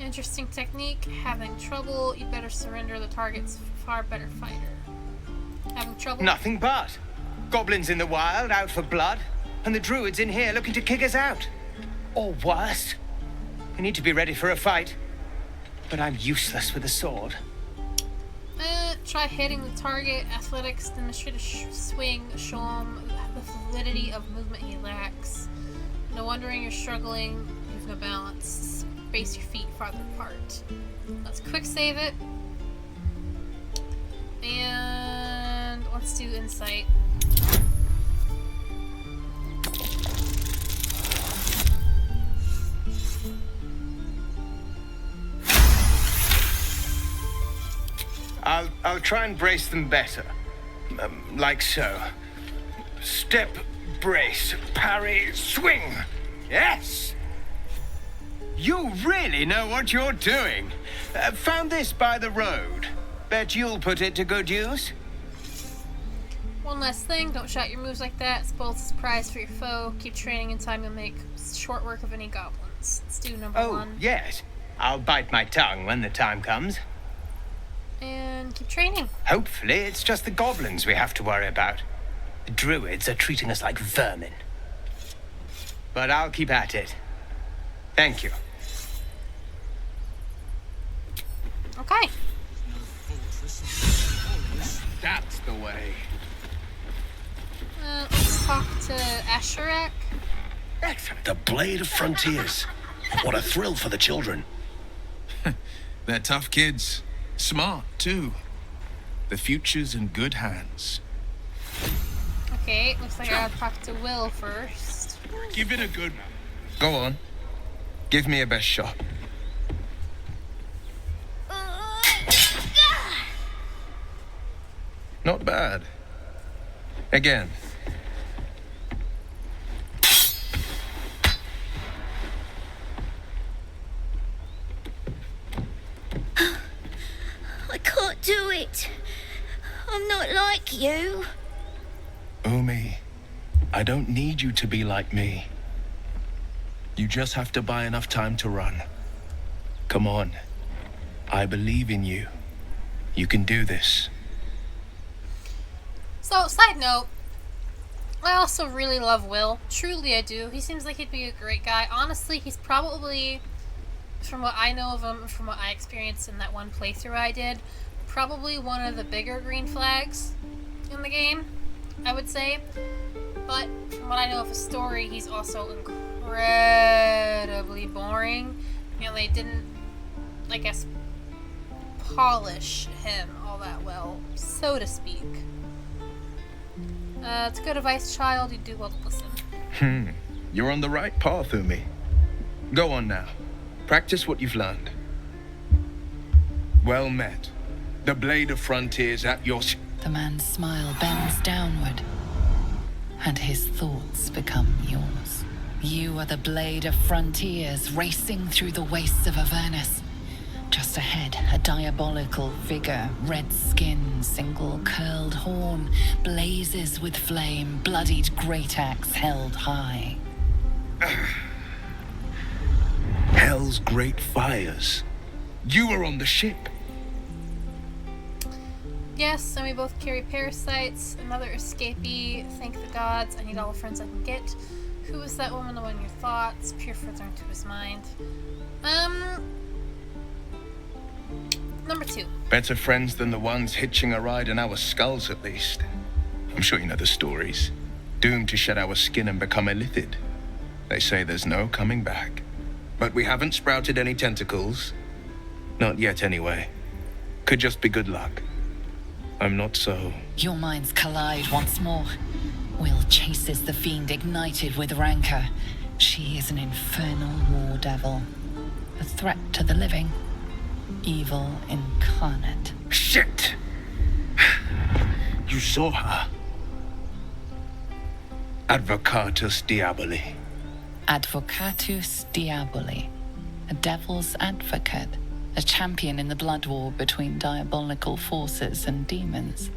Speaker 1: Interesting technique. Having trouble, you better surrender. The target's far better fighter. Having trouble?
Speaker 12: Nothing but. Goblins in the wild, out for blood. And the druids in here looking to kick us out. Or worse. We need to be ready for a fight. But I'm useless with a sword.
Speaker 1: Try hitting the target. Athletics, demonstrate a swing, show him the fluidity of movement he lacks. No wondering you're struggling. You have no balance. Space your feet farther apart. Let's quick save it. And let's do insight.
Speaker 12: I'll try and brace them better. Like so. Step, brace, parry, swing. Yes! You really know what you're doing. Found this by the road. Bet you'll put it to good use.
Speaker 1: One last thing, don't shout your moves like that. Spoils the surprise for your foe. Keep training in time, you'll make short work of any goblins. Let's do number one.
Speaker 12: Oh, yes. I'll bite my tongue when the time comes.
Speaker 1: And keep training.
Speaker 12: Hopefully, it's just the goblins we have to worry about. The druids are treating us like vermin. But I'll keep at it. Thank you.
Speaker 1: Okay.
Speaker 8: That's the way.
Speaker 1: Let's talk to Asherak.
Speaker 13: The Blade of Frontiers. What a thrill for the children.
Speaker 14: They're tough kids. Smart, too. The future's in good hands.
Speaker 1: Okay, looks like I gotta talk to Will first.
Speaker 14: Give it a good...
Speaker 10: Go on. Give me a best shot. Not bad. Again.
Speaker 15: I can't do it. I'm not like you.
Speaker 10: Umi, I don't need you to be like me. You just have to buy enough time to run. Come on. I believe in you. You can do this.
Speaker 1: So, side note, I also really love Will. Truly I do. He seems like he'd be a great guy. Honestly, he's probably, from what I know of him, from what I experienced in that one playthrough I did, probably one of the bigger green flags in the game, I would say. But from what I know of his story, he's also incredibly boring. And they didn't, I guess, polish him all that well, so to speak. It's good advice, child. You do well to listen.
Speaker 10: You're on the right path, Umi. Go on now. Practice what you've learned. Well met. The Blade of Frontiers at your...
Speaker 5: The man's smile bends downward, and his thoughts become yours. You are the Blade of Frontiers, racing through the wastes of Avernus. Just ahead, a diabolical figure, red skin, single curled horn, blazes with flame, bloodied great axe held high.
Speaker 10: Hell's great fires. You were on the ship.
Speaker 1: Yes, and we both carry parasites. Another escapee. Thank the gods. I need all the friends I can get. Who is that woman? The one in your thoughts. Peer further into his mind. Number 2.
Speaker 10: Better friends than the ones hitching a ride in our skulls, at least. I'm sure you know the stories. Doomed to shed our skin and become illithid. They say there's no coming back. But we haven't sprouted any tentacles. Not yet, anyway. Could just be good luck. I'm not so...
Speaker 5: Your minds collide once more. Will chases the fiend ignited with rancor. She is an infernal war devil. A threat to the living. Evil incarnate.
Speaker 10: Shit! You saw her. Advocatus Diaboli.
Speaker 5: Advocatus Diaboli. A devil's advocate. A champion in the blood war between diabolical forces and demons.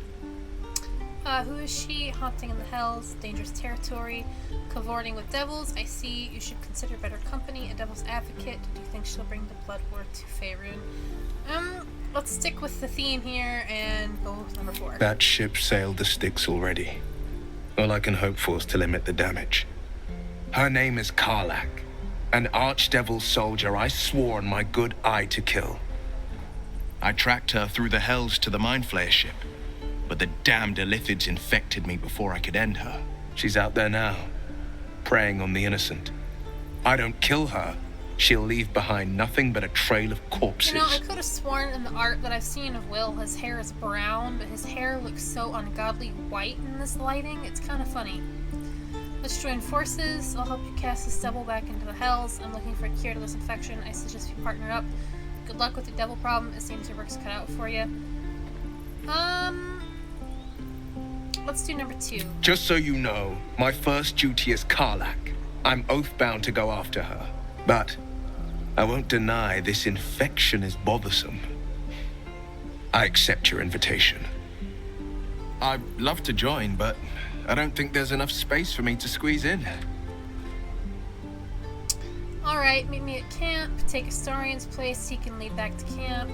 Speaker 1: Who is she? Haunting in the hells, dangerous territory, cavorting with devils. I see. You should consider better company. A devil's advocate. Do you think she'll bring the blood war to Faerun? Let's stick with the theme here and go with number 4.
Speaker 10: That ship sailed the Styx already. All I can hope for is to limit the damage. Her name is Karlach, an archdevil soldier I swore on my good eye to kill. I tracked her through the hells to the Mind Flayer ship, but the damned illithids infected me before I could end her. She's out there now, preying on the innocent. I don't kill her,
Speaker 3: she'll leave behind nothing but a trail of corpses.
Speaker 1: You know, I could have sworn in the art that I've seen of Will, his hair is brown, but his hair looks so ungodly white in this lighting. It's kind of funny. Let's join forces. I'll help you cast this devil back into the hells. I'm looking for a cure to this infection. I suggest we partner up. Good luck with the devil problem. It seems your work's cut out for you. Let's do number 2.
Speaker 10: Just so you know, my first duty is Karlak. I'm oath-bound to go after her. But I won't deny this infection is bothersome. I accept your invitation.
Speaker 14: I'd love to join, but I don't think there's enough space for me to squeeze in.
Speaker 1: Alright, meet me at camp. Take Astorian's place. He can lead back to camp.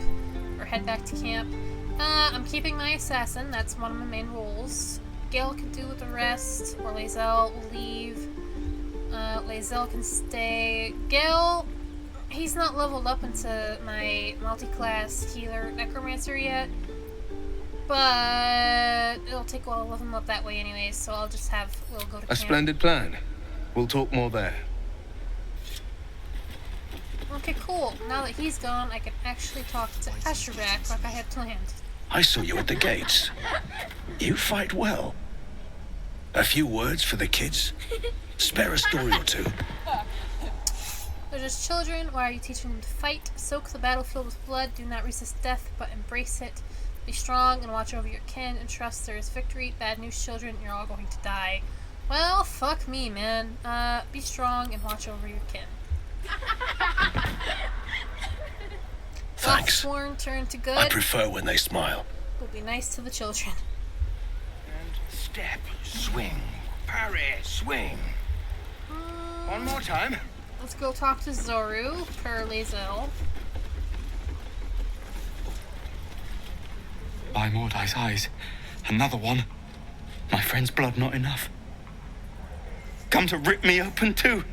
Speaker 1: Or head back to camp. I'm keeping my assassin. That's one of my main roles. Gale can do with the rest. Or Lae'zel will leave. Lae'zel can stay. Gale, he's not leveled up into my multi-class healer necromancer yet. But it'll take a while to level him up that way anyways, so I'll just have Will go to camp.
Speaker 10: A splendid plan. We'll talk more there.
Speaker 1: Okay, cool. Now that he's gone, I can actually talk to Asherak like I had planned.
Speaker 13: I saw you at the gates. You fight well. A few words for the kids? Spare a story or two.
Speaker 1: They're just children. Why are you teaching them to fight? Soak the battlefield with blood. Do not resist death, but embrace it. Be strong and watch over your kin and trust there is victory. Bad news, children. You're all going to die. Well, fuck me, man. Be strong and watch over your kin.
Speaker 13: Thanks.
Speaker 1: Sworn turn to good.
Speaker 13: I prefer when they smile.
Speaker 1: We'll be nice to the children.
Speaker 12: And step, swing, parry, swing. One more time.
Speaker 1: Let's go talk to Zoru, per Lae'zel.
Speaker 3: By Mordai's eyes, another one. My friend's blood not enough. Come to rip me open too.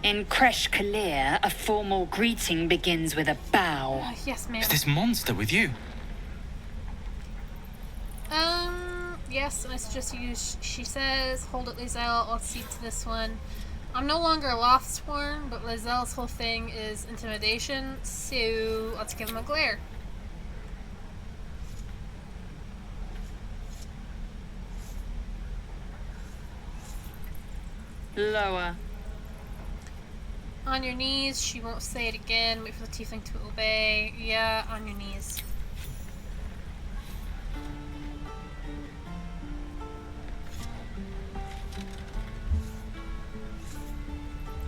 Speaker 2: In Kresh Kalir, a formal greeting begins with a bow.
Speaker 1: Yes, ma'am.
Speaker 3: Is this monster with you?
Speaker 1: Yes, and I suggest you use, she says, hold it, Lae'zel. Let's see to this one. I'm no longer Lothsworn, but Lae'zel's whole thing is intimidation, so let's give him a glare.
Speaker 2: Lower.
Speaker 1: On your knees. She won't say it again. Wait for the tiefling to obey. Yeah, on your knees.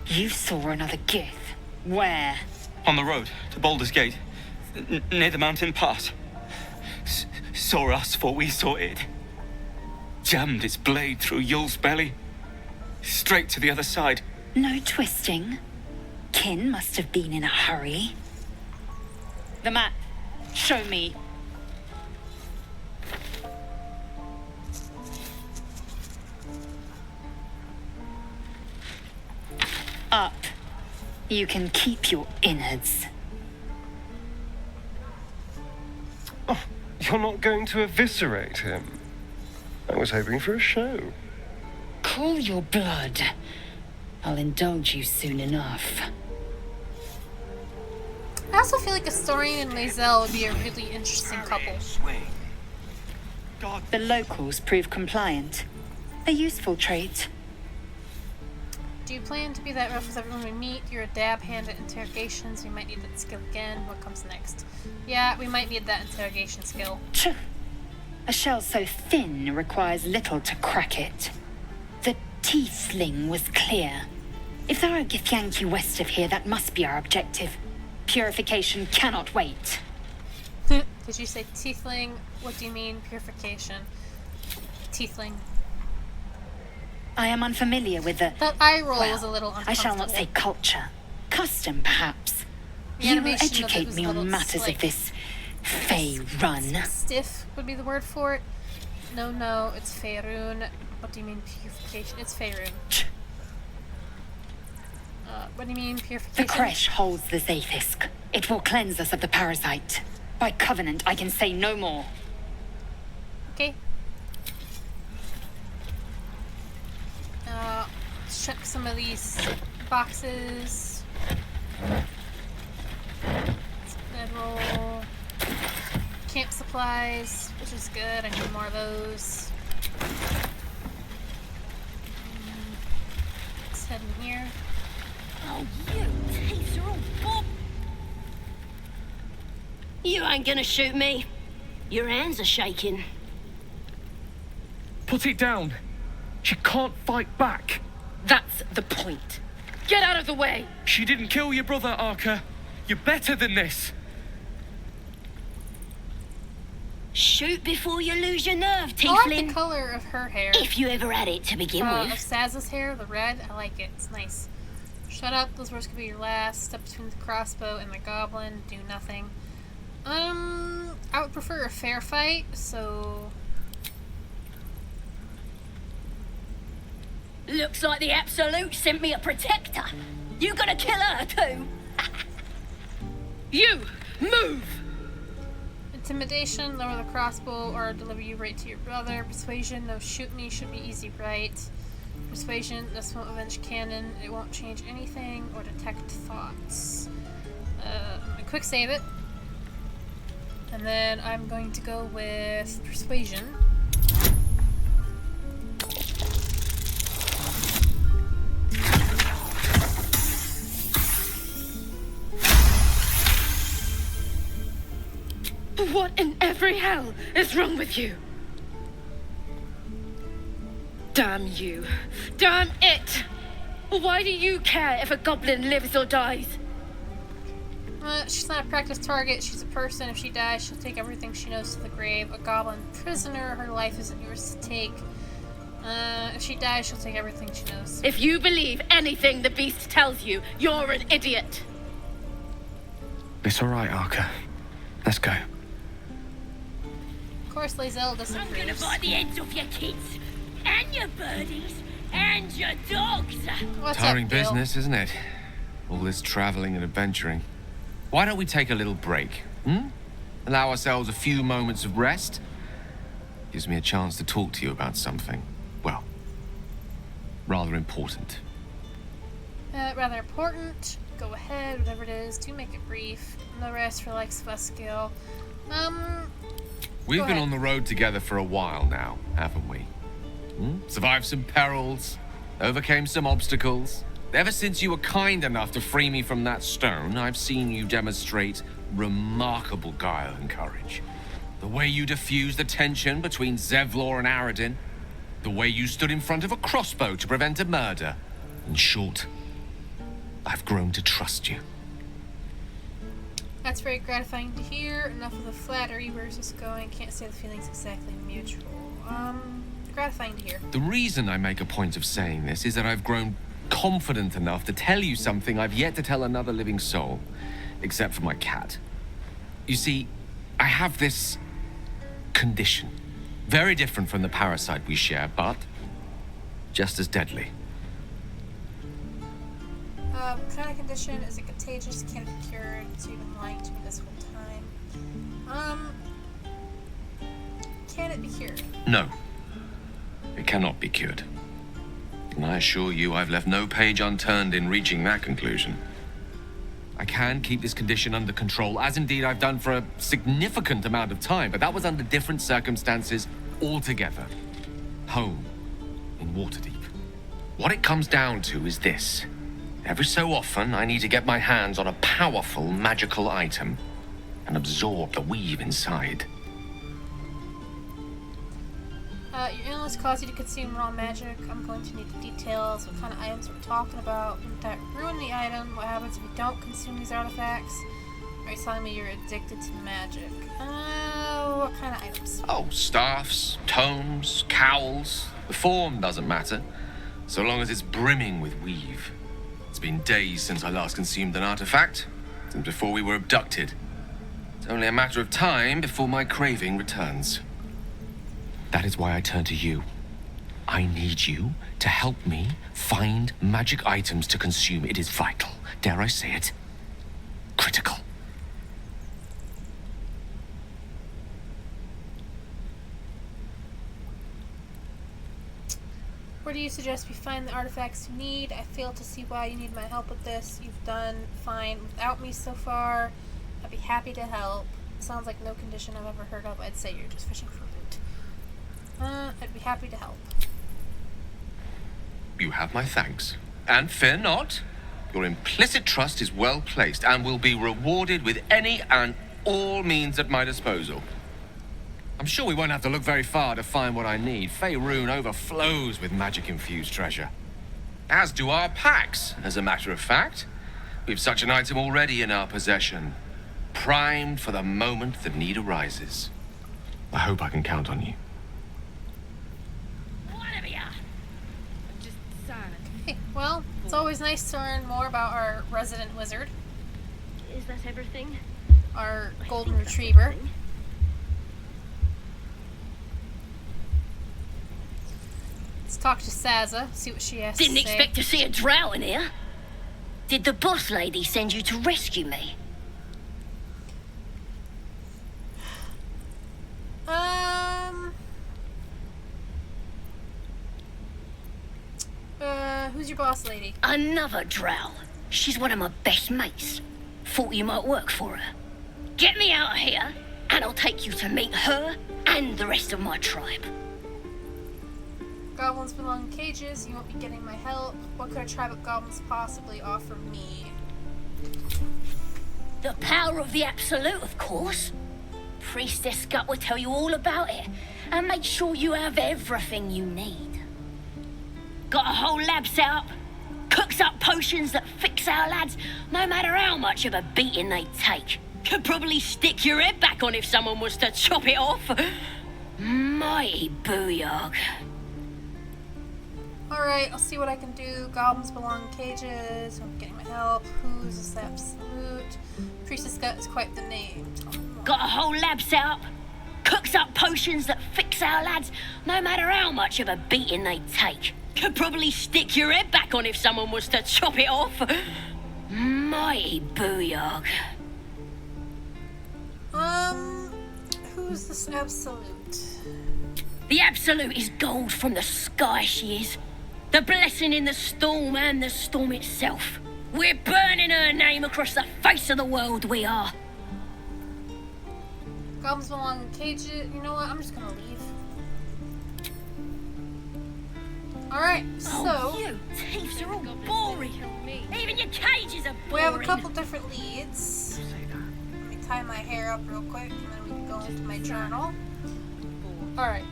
Speaker 2: You saw another gith. Where?
Speaker 3: On the road to Baldur's Gate, near the mountain pass. Saw us, for we saw it. Jammed its blade through Yul's belly, straight to the other side.
Speaker 2: No twisting. Kin must have been in a hurry. The map. Show me. Up. You can keep your innards.
Speaker 7: Oh, you're not going to eviscerate him? I was hoping for a show.
Speaker 2: Cool your blood. I'll indulge you soon enough.
Speaker 1: I also feel like Astorian and Lae'zel would be a really interesting couple.
Speaker 2: The locals prove compliant. A useful trait.
Speaker 1: Do you plan to be that rough with everyone we meet? You're a dab hand at interrogations. We might need that skill again. What comes next? Yeah, we might need that interrogation skill.
Speaker 2: A shell so thin requires little to crack it. The tiefling was clear. If there are Githyanki west of here, that must be our objective. Purification cannot wait.
Speaker 1: Did you say tiefling? What do you mean, purification? Tiefling.
Speaker 2: I am unfamiliar with the...
Speaker 1: That eye roll
Speaker 2: well,
Speaker 1: was a little uncomfortable.
Speaker 2: I shall not say culture. Custom, perhaps.
Speaker 1: The
Speaker 2: You will
Speaker 1: animation of it
Speaker 2: educate
Speaker 1: was
Speaker 2: me
Speaker 1: a
Speaker 2: on
Speaker 1: little,
Speaker 2: matters
Speaker 1: like,
Speaker 2: of this Fey run.
Speaker 1: Stiff would be the word for it. No, it's Faerun. What do you mean purification? It's Faerun. What do you mean purification?
Speaker 2: The Kresh holds the Zaythisk. It will cleanse us of the parasite. By covenant, I can say no more.
Speaker 1: Okay. Let's check some of these boxes. Bedroll. Camp supplies, which is good. I need more of those. Let's head in here.
Speaker 15: Oh, you teaser Bob! You ain't gonna shoot me. Your hands are shaking.
Speaker 3: Put it down. She can't fight back.
Speaker 6: That's the point. Get out of the way!
Speaker 3: She didn't kill your brother, Arka. You're better than this.
Speaker 15: Shoot before you lose your nerve,
Speaker 1: I like
Speaker 15: tiefling.
Speaker 1: the color of her hair.
Speaker 15: If you ever had it to begin
Speaker 1: Of
Speaker 15: with.
Speaker 1: Saz's hair, the red. I like it. It's nice. Shut up. Those words could be your last. Step between the crossbow and the goblin. Do nothing. I would prefer a fair fight, so...
Speaker 15: Looks like the Absolute sent me a protector. You gonna kill her too?
Speaker 6: You! Move!
Speaker 1: Intimidation, lower the crossbow or deliver you right to your brother. Persuasion, no shoot me, should be easy, right? Persuasion, this won't avenge cannon. It won't change anything or detect thoughts. I'm gonna quick save it. And then I'm going to go with Persuasion.
Speaker 6: What in every hell is wrong with you? Damn you. Damn it! Why do you care if a goblin lives or dies?
Speaker 1: She's not a practice target, she's a person. If she dies, she'll take everything she knows to the grave. A goblin prisoner, her life isn't yours to take. If she dies, she'll take everything she knows.
Speaker 6: If you believe anything the beast tells you, you're an idiot.
Speaker 3: It's alright, Arka. Let's go.
Speaker 1: Of course, Lae'zel disapproves.
Speaker 15: I'm gonna bite the heads off your kids, and your birdies, and your dogs.
Speaker 1: What's
Speaker 8: Tiring
Speaker 1: up, Gale?
Speaker 8: business, isn't it? All this traveling and adventuring. Why don't we take a little break? Allow ourselves a few moments of rest? Gives me a chance to talk to you about something, well, rather important.
Speaker 1: Rather important. Go ahead, whatever it is. Do make it brief. No rest for likes of us, Gale.
Speaker 8: We've
Speaker 1: Go
Speaker 8: been
Speaker 1: ahead.
Speaker 8: on the road together for a while now, haven't we? Survived some perils, overcame some obstacles. Ever since you were kind enough to free me from that stone, I've seen you demonstrate remarkable guile and courage. The way you diffused the tension between Zevlor and Aradin. The way you stood in front of a crossbow to prevent a murder. In short, I've grown to trust you.
Speaker 1: That's very gratifying to hear. Enough of the flattery. Where's this going? Can't say the feeling's exactly mutual. Gratifying to hear.
Speaker 8: The reason I make a point of saying this is that I've grown confident enough to tell you something I've yet to tell another living soul, except for my cat. You see, I have this condition. Very different from the parasite we share, but just as deadly.
Speaker 1: What kind of condition? Is it contagious? Can it be cured? So you've been lying to me this whole time. Can it be cured?
Speaker 8: No, it cannot be cured. And I assure you I've left no page unturned in reaching that conclusion. I can keep this condition under control, as indeed I've done for a significant amount of time, but that was under different circumstances altogether. Home, in Waterdeep. What it comes down to is this. Every so often, I need to get my hands on a powerful magical item and absorb the weave inside.
Speaker 1: Your illness caused you to consume raw magic. I'm going to need the details. What kind of items we're talking about? Would that ruin the item? What happens if you don't consume these artifacts? Are you telling me you're addicted to magic? What kind of items?
Speaker 8: Oh, staffs, tomes, cowls. The form doesn't matter, so long as it's brimming with weave. It's been days since I last consumed an artifact, since before we were abducted. It's only a matter of time before my craving returns. That is why I turn to you. I need you to help me find magic items to consume. It is vital. Dare I say it? Critical.
Speaker 1: Where do you suggest we find the artifacts you need? I fail to see why you need my help with this. You've done fine without me so far. I'd be happy to help. Sounds like no condition I've ever heard of. I'd say you're just fishing for loot. I'd be happy to help.
Speaker 8: You have my thanks. And fear not. Your implicit trust is well placed and will be rewarded with any and all means at my disposal. I'm sure we won't have to look very far to find what I need. Faerun overflows with magic-infused treasure. As do our packs, as a matter of fact. We've such an item already in our possession. Primed for the moment the need arises. I hope I can count on you.
Speaker 1: Okay, well, it's always nice to learn more about our resident wizard.
Speaker 15: Is that everything?
Speaker 1: Our golden retriever. Let's talk to Saza, see what she has
Speaker 15: Didn't
Speaker 1: to say.
Speaker 15: expect to see a drow in here. Did the boss lady send you to rescue me?
Speaker 1: Who's your boss lady?
Speaker 15: Another drow. She's one of my best mates. Thought you might work for her. Get me out of here, and I'll take you to meet her and the rest of my tribe.
Speaker 1: Goblins belong in cages. You won't be getting my help. What could a tribe of goblins possibly offer me?
Speaker 15: The power of the Absolute, of course. Priestess Gut will tell you all about it, and make sure you have everything you need. Got a whole lab set up. Cooks up potions that fix our lads, no matter how much of a beating they take. Could probably stick your head back on if someone was to chop it off. Mighty booyog.
Speaker 1: Alright, I'll see what I can do. Goblins belong in cages. I'm getting my help. Who's this Absolute? Priestess Gut is quite the name.
Speaker 15: Got a whole lab set up. Cooks up potions that fix our lads, no matter how much of a beating they take. Could probably stick your head back on if someone was to chop it off. Mighty booyog.
Speaker 1: Who's this Absolute?
Speaker 15: The Absolute is gold from the sky, she is. The blessing in the storm and the storm itself. We're burning her name across the face of the world, we are.
Speaker 1: Goblins belong in cages. You know what? I'm just gonna leave. Alright, so...
Speaker 15: Oh, you thieves are all boring. Even your cages are boring.
Speaker 1: We have a couple different leads. Let me tie my hair up real quick, and then we can go into my journal. Alright.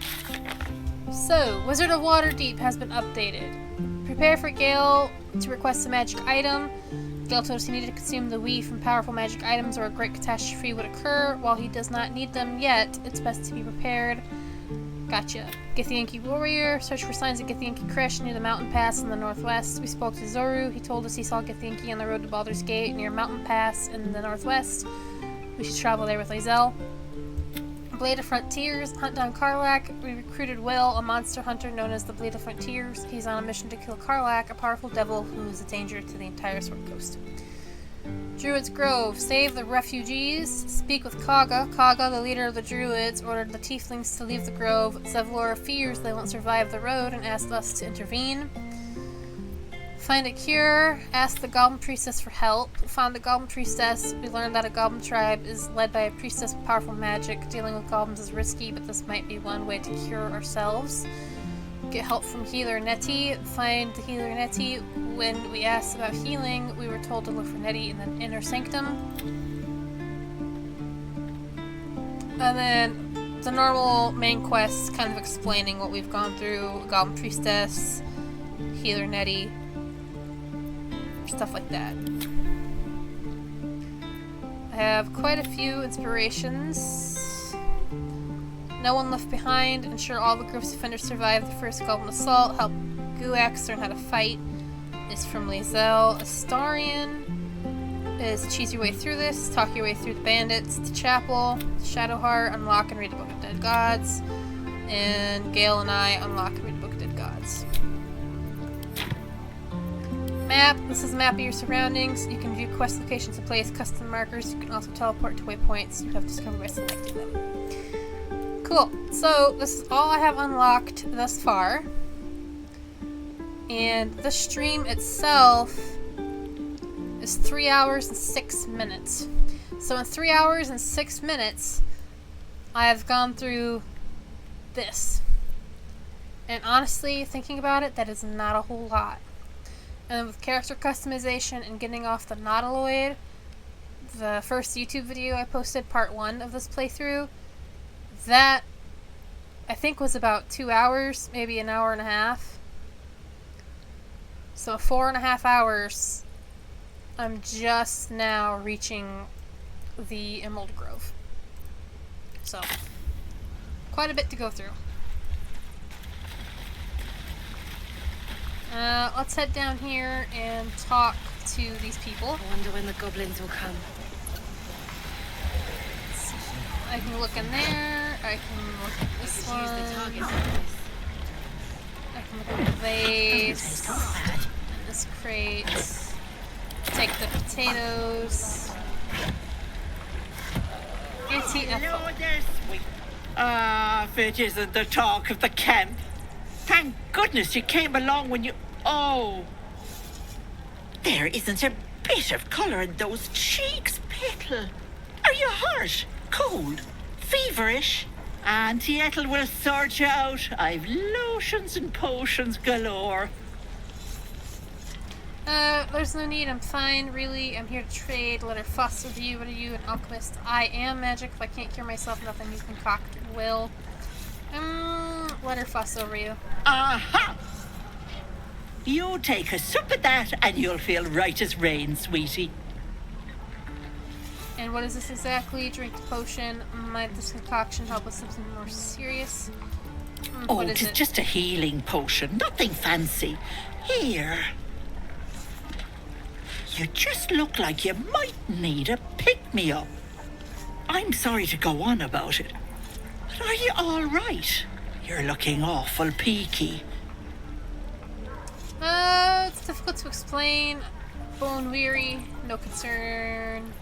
Speaker 1: So, Wizard of Waterdeep has been updated. Prepare for Gale to request a magic item. Gale told us he needed to consume the Wii from powerful magic items or a great catastrophe would occur. While he does not need them yet, it's best to be prepared. Gotcha. Githyanki warrior. Search for signs of Githyanki Kresh near the mountain pass in the northwest. We spoke to Zoru. He told us he saw Githyanki on the road to Baldur's Gate near Mountain Pass in the northwest. We should travel there with Lae'zel. Blade of Frontiers. Hunt down Karlach. We recruited Will, a monster hunter known as the Blade of Frontiers. He's on a mission to kill Karlach, a powerful devil who is a danger to the entire Sword Coast. Druid's Grove. Save the refugees. Speak with Kagha. Kagha, the leader of the Druids, ordered the tieflings to leave the grove. Zevlora fears they won't survive the road and asked us to intervene. Find a cure. Ask the Goblin Priestess for help. Found the Goblin Priestess. We learned that a Goblin tribe is led by a priestess with powerful magic. Dealing with goblins is risky, but this might be one way to cure ourselves. Get help from Healer Nettie. Find the Healer Nettie. When we asked about healing, we were told to look for Nettie in the Inner Sanctum. And then the normal main quests, kind of explaining what we've gone through. Goblin Priestess, Healer Nettie, stuff like that. I have quite a few inspirations. No one left behind. Ensure all the group's offenders survive the first Goblin assault. Help Guax learn how to fight. Is from Lae'zel. Astarion is cheese your way through this. Talk your way through the bandits. To Chapel. Shadowheart. Unlock and read the Book of Dead Gods. And Gale and I unlock and read the Book of Dead Gods. Map. This is a map of your surroundings. You can view quest locations and place custom markers. You can also teleport to waypoints you have discovered by selecting them. Cool. So, this is all I have unlocked thus far. And the stream itself is 3 hours and 6 minutes. So in 3 hours and 6 minutes, I have gone through this. And honestly, thinking about it, that is not a whole lot. And then with character customization and getting off the Nautiloid, the first YouTube video I posted, part 1 of this playthrough, that I think was about 2 hours, maybe an hour and a half. So 4.5 hours, I'm just now reaching the Emerald Grove. So, quite a bit to go through. Let's head down here and talk to these people.
Speaker 11: I wonder when the goblins will come.
Speaker 1: I can look in there. I can look at this one. I can look at the vase. This crate. Take the potatoes.
Speaker 16: Hello there, sweet. If it isn't the talk of the camp. Thank goodness you came along when you... Oh. There isn't a bit of colour in those cheeks, Petal. Are you hurt? Cold? Feverish? Auntie Ethel will sort you out. I've lotions and potions galore.
Speaker 1: There's no need. I'm fine, really. I'm here to trade. Let her fuss with you. What are you, an alchemist? I am magic. If I can't cure myself, nothing you concoct will. Let her fuss over you.
Speaker 16: Aha! You take a sup of that and you'll feel right as rain, sweetie.
Speaker 1: And what is this exactly? Drink the potion. Might this concoction help with something more serious?
Speaker 16: Oh,
Speaker 1: What is
Speaker 16: it's
Speaker 1: it?
Speaker 16: just a healing potion. Nothing fancy. Here. You just look like you might need a pick-me-up. I'm sorry to go on about it, but are you all right? You're looking awful peaky.
Speaker 1: It's difficult to explain. Bone weary, no concern.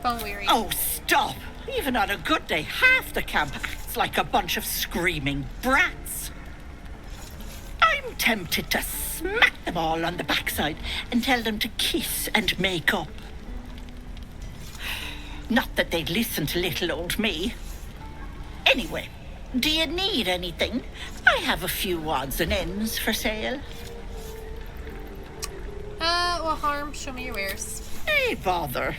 Speaker 1: Bone weary.
Speaker 16: Oh, stop! Even on a good day, half the camp acts like a bunch of screaming brats. I'm tempted to smack them all on the backside and tell them to kiss and make up. Not that they'd listen to little old me. Anyway, do you need anything? I have a few odds and ends for sale.
Speaker 1: Well, Harm, show me your wares.
Speaker 16: Hey, bother.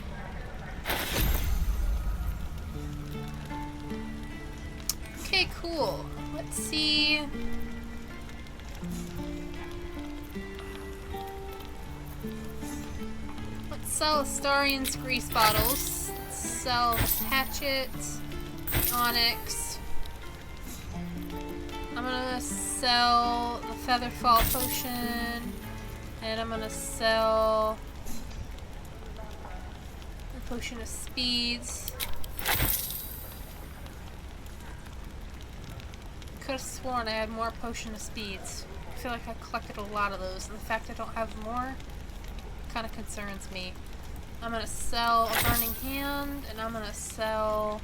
Speaker 1: Okay, cool. Let's see. Let's sell Astarian's grease bottles. Let's sell this hatchet, onyx. I'm gonna sell the Featherfall potion, and I'm gonna sell the potion of speeds. Could have sworn I had more potion of speeds. I feel like I collected a lot of those, and the fact I don't have more kind of concerns me. I'm gonna sell a burning hand, and I'm gonna sell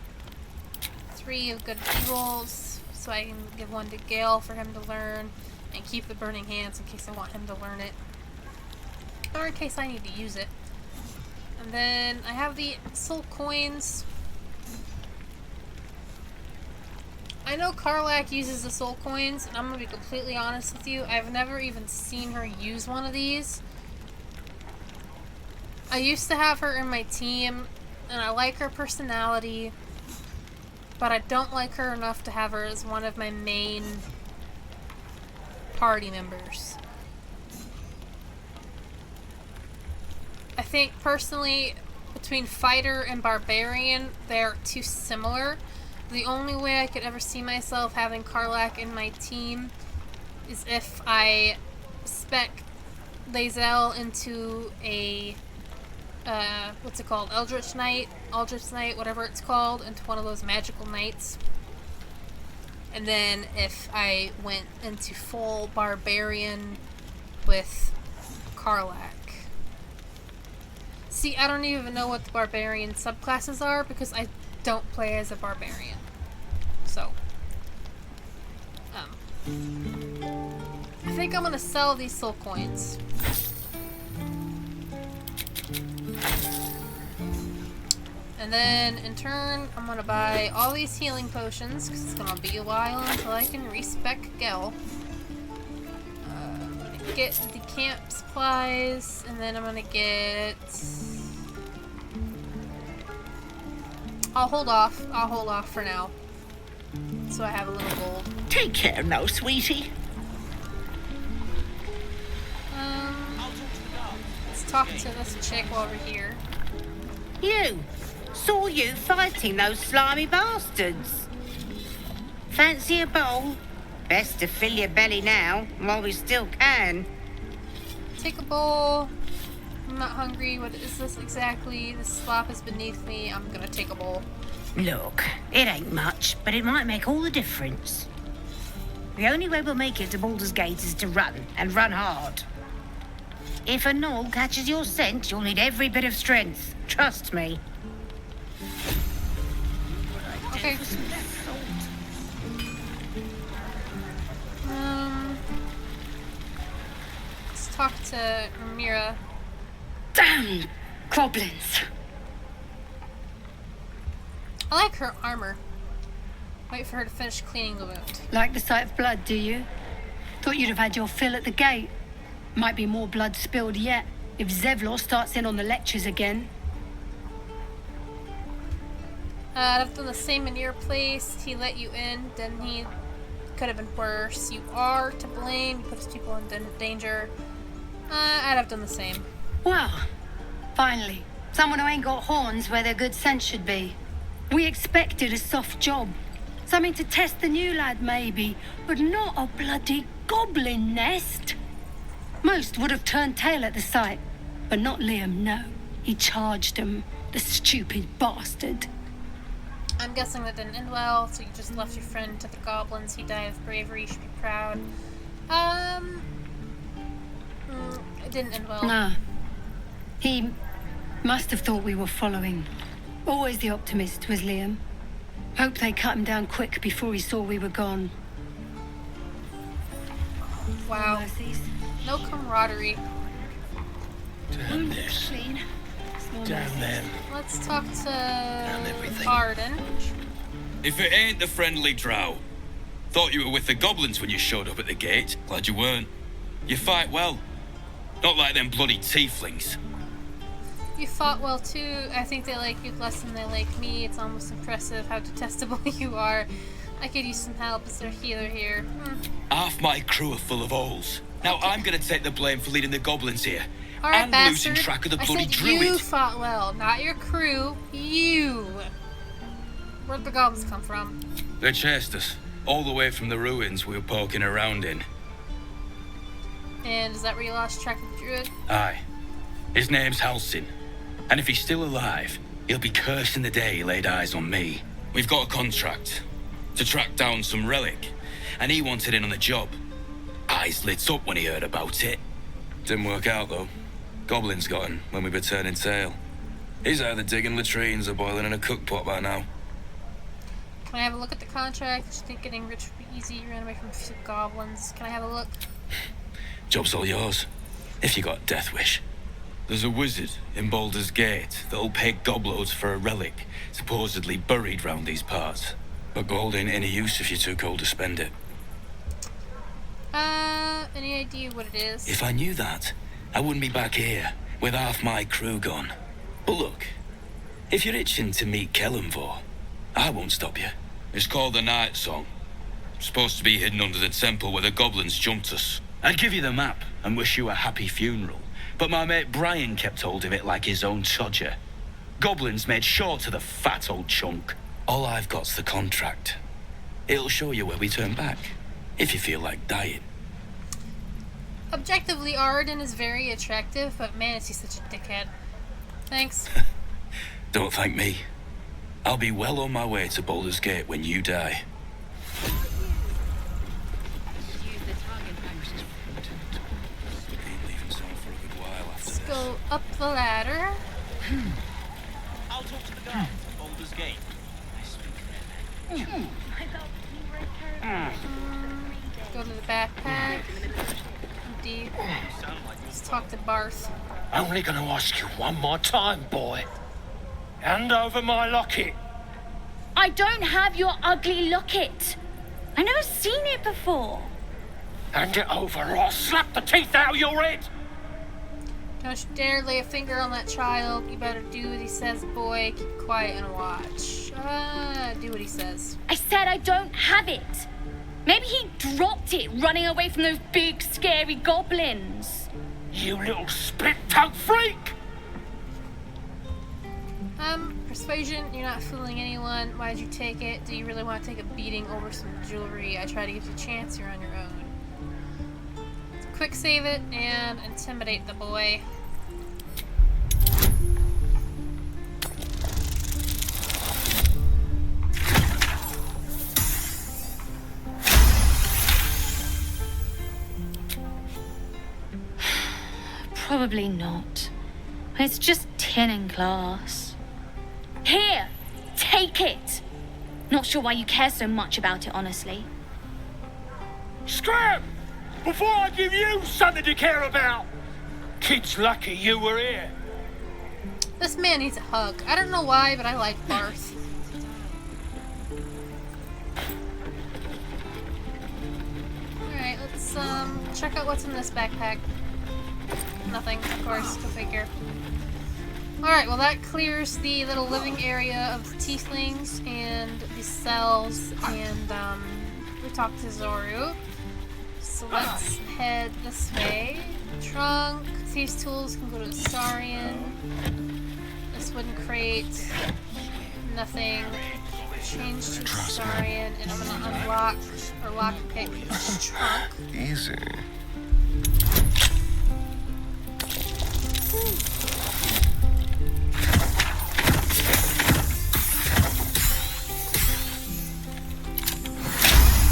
Speaker 1: 3 of good evils, so I can give 1 to Gale for him to learn, and keep the burning hands in case I want him to learn it, or in case I need to use it. And then I have the soul coins. I know Karlach uses the soul coins, and I'm gonna be completely honest with you, I've never even seen her use one of these. I used to have her in my team, and I like her personality, but I don't like her enough to have her as one of my main party members. I think, personally, between fighter and barbarian, they're too similar. The only way I could ever see myself having Karlach in my team is if I spec Lae'zel into a, what's it called? Eldritch Knight, whatever it's called, into one of those magical knights. And then if I went into full barbarian with Karlach. See, I don't even know what the barbarian subclasses are because I don't play as a barbarian. So, I think I'm gonna sell these soul coins. And then, in turn, I'm gonna buy all these healing potions, because it's gonna be a while until I can respec Gale. I'm gonna get the camp supplies, and then I'm gonna get... I'll hold off for now. So I have a little gold.
Speaker 16: Take care now, sweetie.
Speaker 1: Let's check while we're here.
Speaker 17: You! Saw you fighting those slimy bastards. Fancy a bowl? Best to fill your belly now, while we still can.
Speaker 1: Take a bowl. I'm not hungry. What is this exactly? The slop is beneath me. I'm gonna take a bowl.
Speaker 17: Look, it ain't much, but it might make all the difference. The only way we'll make it to Baldur's Gate is to run, and run hard. If a gnoll catches your scent, you'll need every bit of strength. Trust me.
Speaker 1: Okay. Let's talk to Mira.
Speaker 2: Damn goblins!
Speaker 1: I like her armor. Wait for her to finish cleaning the wound.
Speaker 2: Like the sight of blood, do you? Thought you'd have had your fill at the gate. Might be more blood spilled yet, if Zevlor starts in on the lectures again.
Speaker 1: I've done the same in your place. He let you in, then he could have been worse. You are to blame. You put people in danger. I'd have done the same.
Speaker 2: Well, finally, someone who ain't got horns where their good sense should be. We expected a soft job. Something to test the new lad, maybe, but not a bloody goblin nest. Most would have turned tail at the sight, but not Liam, no. He charged him, the stupid bastard.
Speaker 1: I'm guessing that didn't end well, so you just left your friend to the goblins. He died of bravery, you should be proud. It didn't end well.
Speaker 2: No. He must have thought we were following. Always the optimist was Liam. Hoped they cut him down quick before he saw we were gone.
Speaker 1: Wow. No camaraderie.
Speaker 13: Damn this. Damn them.
Speaker 1: Let's talk to Arden.
Speaker 3: If it ain't the friendly drow. Thought you were with the goblins when you showed up at the gate. Glad you weren't. You fight well. Not like them bloody tieflings.
Speaker 1: You fought well too. I think they like you less than they like me. It's almost impressive how detestable you are. I could use some help as their healer here.
Speaker 3: Half my crew are full of holes. Now I'm gonna take the blame for leading the goblins here.
Speaker 1: Alright,
Speaker 3: and
Speaker 1: bastard.
Speaker 3: losing track of the
Speaker 1: I
Speaker 3: bloody
Speaker 1: said
Speaker 3: druid.
Speaker 1: You fought well, not your crew. You. Where'd the goblins come from?
Speaker 3: They chased us. All the way from the ruins we were poking around in.
Speaker 1: And is that where you lost track of the druid?
Speaker 3: Aye. His name's Halsin. And if he's still alive, he'll be cursing the day he laid eyes on me. We've got a contract to track down some relic, and he wanted in on the job. Eyes lit up when he heard about it. Didn't work out, though. Goblins got him when we were turning tail. He's either digging latrines or boiling in a cookpot by now.
Speaker 1: Can I have a look at the contract? I think getting rich would be easy. You ran away from a few goblins. Can I have a look?
Speaker 3: Job's all yours, if you got a death wish. There's a wizard in Baldur's Gate that'll pay gobloads for a relic supposedly buried round these parts. But gold ain't any use if you're too cold to spend it.
Speaker 1: Any idea what it is?
Speaker 3: If I knew that, I wouldn't be back here with half my crew gone. But look, if you're itching to meet Kellenvor, I won't stop you. It's called the Night Song. Supposed to be hidden under the temple where the goblins jumped us. I'd give you the map and wish you a happy funeral, but my mate Brian kept hold of it like his own todger. Goblins made sure to the fat old chunk. All I've got's the contract. It'll show you where we turn back, if you feel like dying.
Speaker 1: Objectively, Arden is very attractive, but man, is he such a dickhead. Thanks.
Speaker 3: Don't thank me. I'll be well on my way to Baldur's Gate when you die.
Speaker 1: Let's go up the ladder.
Speaker 3: I'll talk to the guards at Baldur's Gate.
Speaker 1: Go to the backpack. safety. Let's talk to Barth.
Speaker 13: Only gonna ask you one more time, boy. Hand over my locket.
Speaker 15: I don't have your ugly locket. I've never seen it before.
Speaker 13: Hand it over or I'll slap the teeth out of your head.
Speaker 1: Don't you dare lay a finger on that child. You better do what he says, boy. Keep quiet and watch. Do what he says.
Speaker 15: I said I don't have it. Maybe he dropped it running away from those big, scary goblins.
Speaker 13: You little split-tongued freak!
Speaker 1: Persuasion, you're not fooling anyone. Why'd you take it? Do you really want to take a beating over some jewelry? I try to give you a chance, you're on your own. Quick save it and intimidate the boy.
Speaker 6: Probably not. It's just tin in class.
Speaker 15: Here, take it. Not sure why you care so much about it, honestly.
Speaker 13: Scram! Before I give you something to care about! Kid's lucky you were here.
Speaker 1: This man needs a hug. I don't know why, but I like Barth. Alright, let's check out what's in this backpack. Nothing, of course, go figure. Alright, well that clears the little living area of the tieflings and the cells, and we talked to Zoru. So let's head this way. Trunk, thieves' tools can go to the Saurian. This wooden crate, nothing. Change to Saurian, and I'm gonna unlock or lockpick this trunk.
Speaker 7: Easy.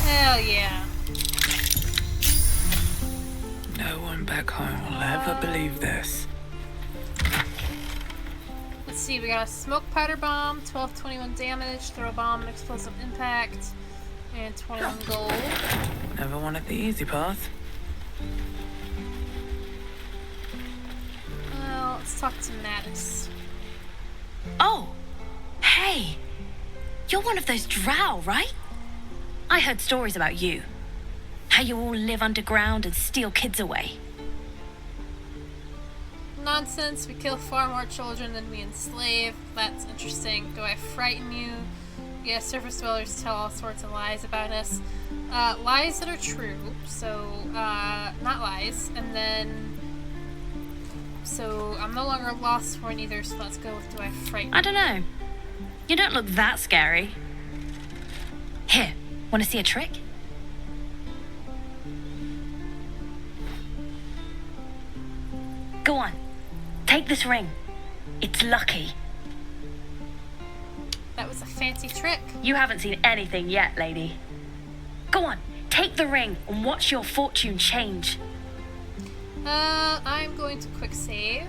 Speaker 1: Hell yeah.
Speaker 3: No one back home will ever believe this.
Speaker 1: Let's see, we got a smoke powder bomb, 1221 damage, throw a bomb, and explosive impact, and 21 gold.
Speaker 3: Never wanted the easy path.
Speaker 1: Well, let's talk to Mattis.
Speaker 6: Oh, hey. You're one of those drow, right? I heard stories about you. How you all live underground and steal kids away.
Speaker 1: Nonsense, we kill far more children than we enslave. That's interesting. Do I frighten you? Yes, surface dwellers tell all sorts of lies about us. Lies that are true, so, not lies. And then, so I'm no longer lost for either, so let's go with do I frighten you?
Speaker 6: I don't know. You don't look that scary. Here, want to see a trick? Go on, take this ring. It's lucky.
Speaker 1: That was a fancy trick.
Speaker 6: You haven't seen anything yet, lady. Go on, take the ring and watch your fortune change.
Speaker 1: I'm going to quick save.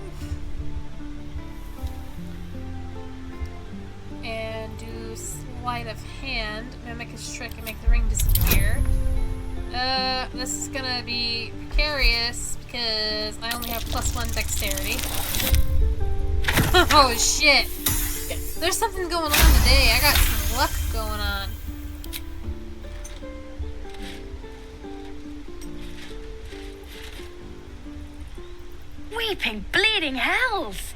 Speaker 1: And do sleight of hand, mimic his trick and make the ring disappear. This is gonna be precarious because I only have +1 dexterity. Oh shit! There's something going on today. I got some luck going on.
Speaker 6: Weeping, bleeding hells!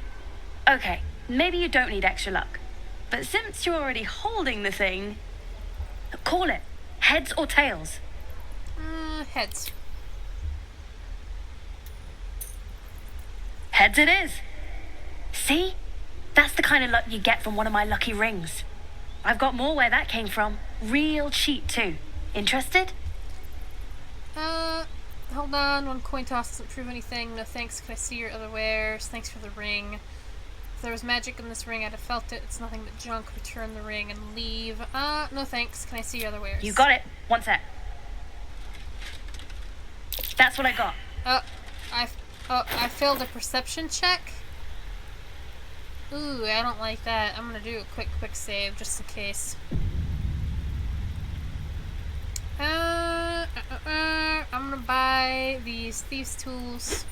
Speaker 6: Okay, maybe you don't need extra luck. But since you're already holding the thing, call it. Heads or tails?
Speaker 1: Heads.
Speaker 6: Heads it is. See? That's the kind of luck you get from one of my lucky rings. I've got more where that came from. Real cheap too. Interested?
Speaker 1: Hold on. One coin toss doesn't prove anything. No thanks. Can I see your other wares? Thanks for the ring. If there was magic in this ring, I'd have felt it. It's nothing but junk. Return the ring and leave. No thanks. Can I see your other wares?
Speaker 6: You got it. One sec. That's what I got.
Speaker 1: I failed a perception check. Ooh, I don't like that. I'm gonna do a quick save just in case. I'm gonna buy these thieves' tools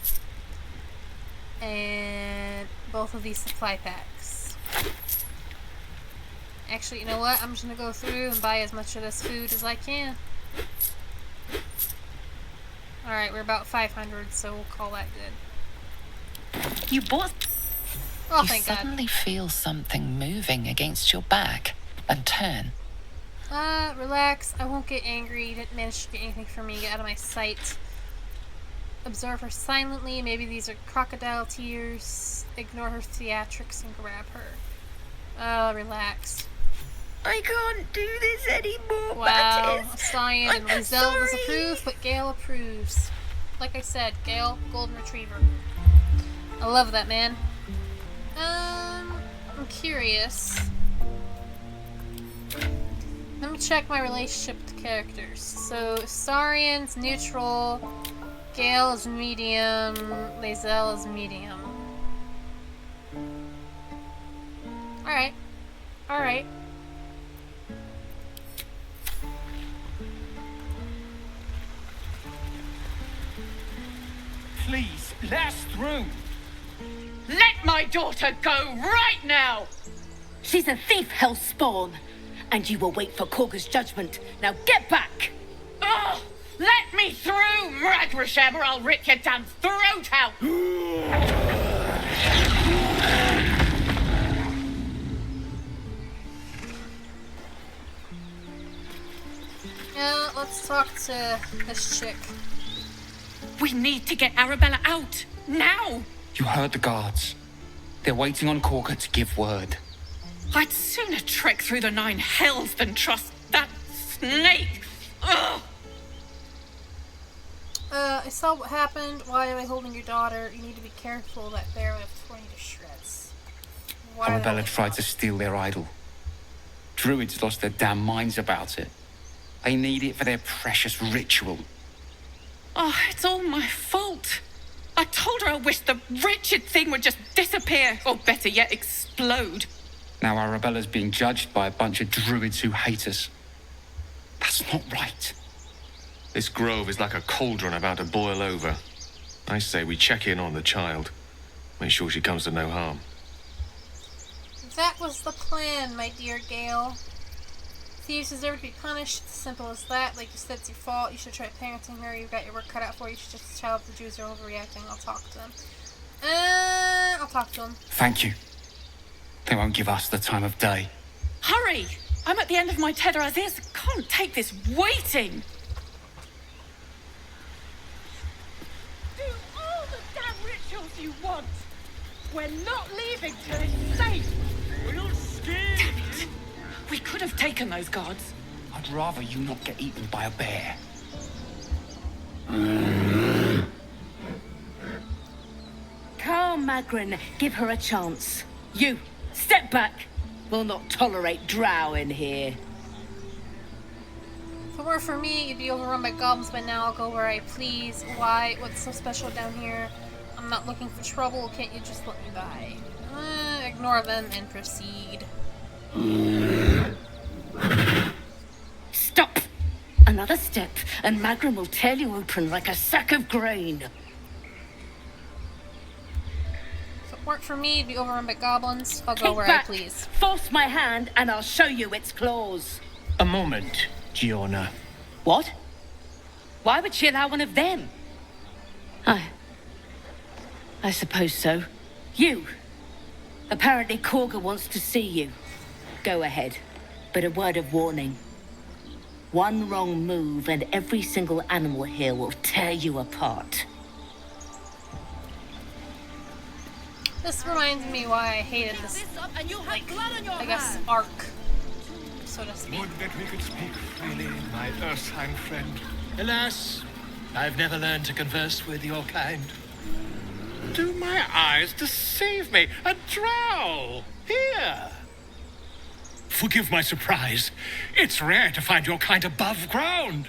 Speaker 1: and both of these supply packs. Actually, you know what? I'm just gonna go through and buy as much of this food as I can. Alright, we're about 500, so we'll call that good.
Speaker 5: You bought...
Speaker 1: Oh,
Speaker 5: you
Speaker 1: thank God.
Speaker 5: suddenly feel something moving against your back and turn.
Speaker 1: Relax. I won't get angry. You didn't manage to get anything from me. Get out of my sight. Observe her silently. Maybe these are crocodile tears. Ignore her theatrics and grab her. Oh, relax.
Speaker 11: I can't do this anymore,
Speaker 1: Wow.
Speaker 11: Baptist.
Speaker 1: Stallion and
Speaker 11: I'm
Speaker 1: Lae'zel
Speaker 11: sorry.
Speaker 1: disapprove, but Gale approves. Like I said, Gale, golden retriever. I love that, man. I'm curious. Let me check my relationship to characters. So, Saurian's neutral, Gale is medium, Lae'zel is medium. Alright. Alright.
Speaker 18: Please, let us through.
Speaker 16: Let my daughter go right now!
Speaker 15: She's a thief, hellspawn, and you will wait for Kagha's judgment. Now get back!
Speaker 16: Oh, let me through, Mragrasham, or I'll rip your damn throat out!
Speaker 1: Yeah, let's talk to this chick.
Speaker 16: We need to get Arabella out, now!
Speaker 3: You heard the guards. They're waiting on Kagha to give word.
Speaker 16: I'd sooner trek through the 9 hells than trust that snake! Ugh!
Speaker 1: I saw what happened. Why are they holding your daughter? You need to be careful. That bear would have torn you to shreds. Why are they
Speaker 3: Arabella
Speaker 1: holding
Speaker 3: tried to steal their idol. Druids lost their damn minds about it. They need it for their precious ritual.
Speaker 16: Oh, it's all my fault. I told her I wished the wretched thing would just disappear, or better yet, explode.
Speaker 3: Now Arabella's being judged by a bunch of druids who hate us. That's not right.
Speaker 8: This grove is like a cauldron about to boil over. I say we check in on the child. Make sure she comes to no harm.
Speaker 1: That was the plan, my dear Gale. Thieves deserve to be punished. It's as simple as that. Like you said, it's your fault. You should try parenting her. You've got your work cut out for you. You should just tell if the Jews are overreacting. I'll talk to them. I'll talk to them.
Speaker 3: Thank you. They won't give us the time of day.
Speaker 16: Hurry! I'm at the end of my tether as is. Can't take this waiting.
Speaker 19: Do all the damn rituals you want. We're not leaving till it's safe.
Speaker 18: We're not scared.
Speaker 16: Damn it. We could have taken those guards.
Speaker 3: I'd rather you not get eaten by a bear.
Speaker 15: Calm, Magrin. Give her a chance. You, step back. We'll not tolerate drow in here.
Speaker 1: If it were for me, you'd be overrun by goblins by now. I'll go where I please. Why? What's so special down here? I'm not looking for trouble. Can't you just let me by? Ignore them and proceed.
Speaker 15: Stop! Another step, and Magrin will tear you open like a sack of grain.
Speaker 1: If it weren't for me, you'd be overrun by goblins. I'll go
Speaker 15: Keep
Speaker 1: where
Speaker 15: back.
Speaker 1: I please.
Speaker 15: Force my hand, and I'll show you its claws.
Speaker 13: A moment, Giorna.
Speaker 15: What? Why would she allow one of them? I suppose so. You. Apparently Kagha wants to see you. Go ahead. But a word of warning. One wrong move and every single animal here will tear you apart.
Speaker 1: This reminds me why I hated this, like, I guess, arc, so to speak.
Speaker 18: Would that we could speak freely, my Ursine friend. Alas, I've never learned to converse with your kind.
Speaker 14: Do my eyes deceive me? A drow! Here!
Speaker 18: Forgive my surprise. It's rare to find your kind above ground.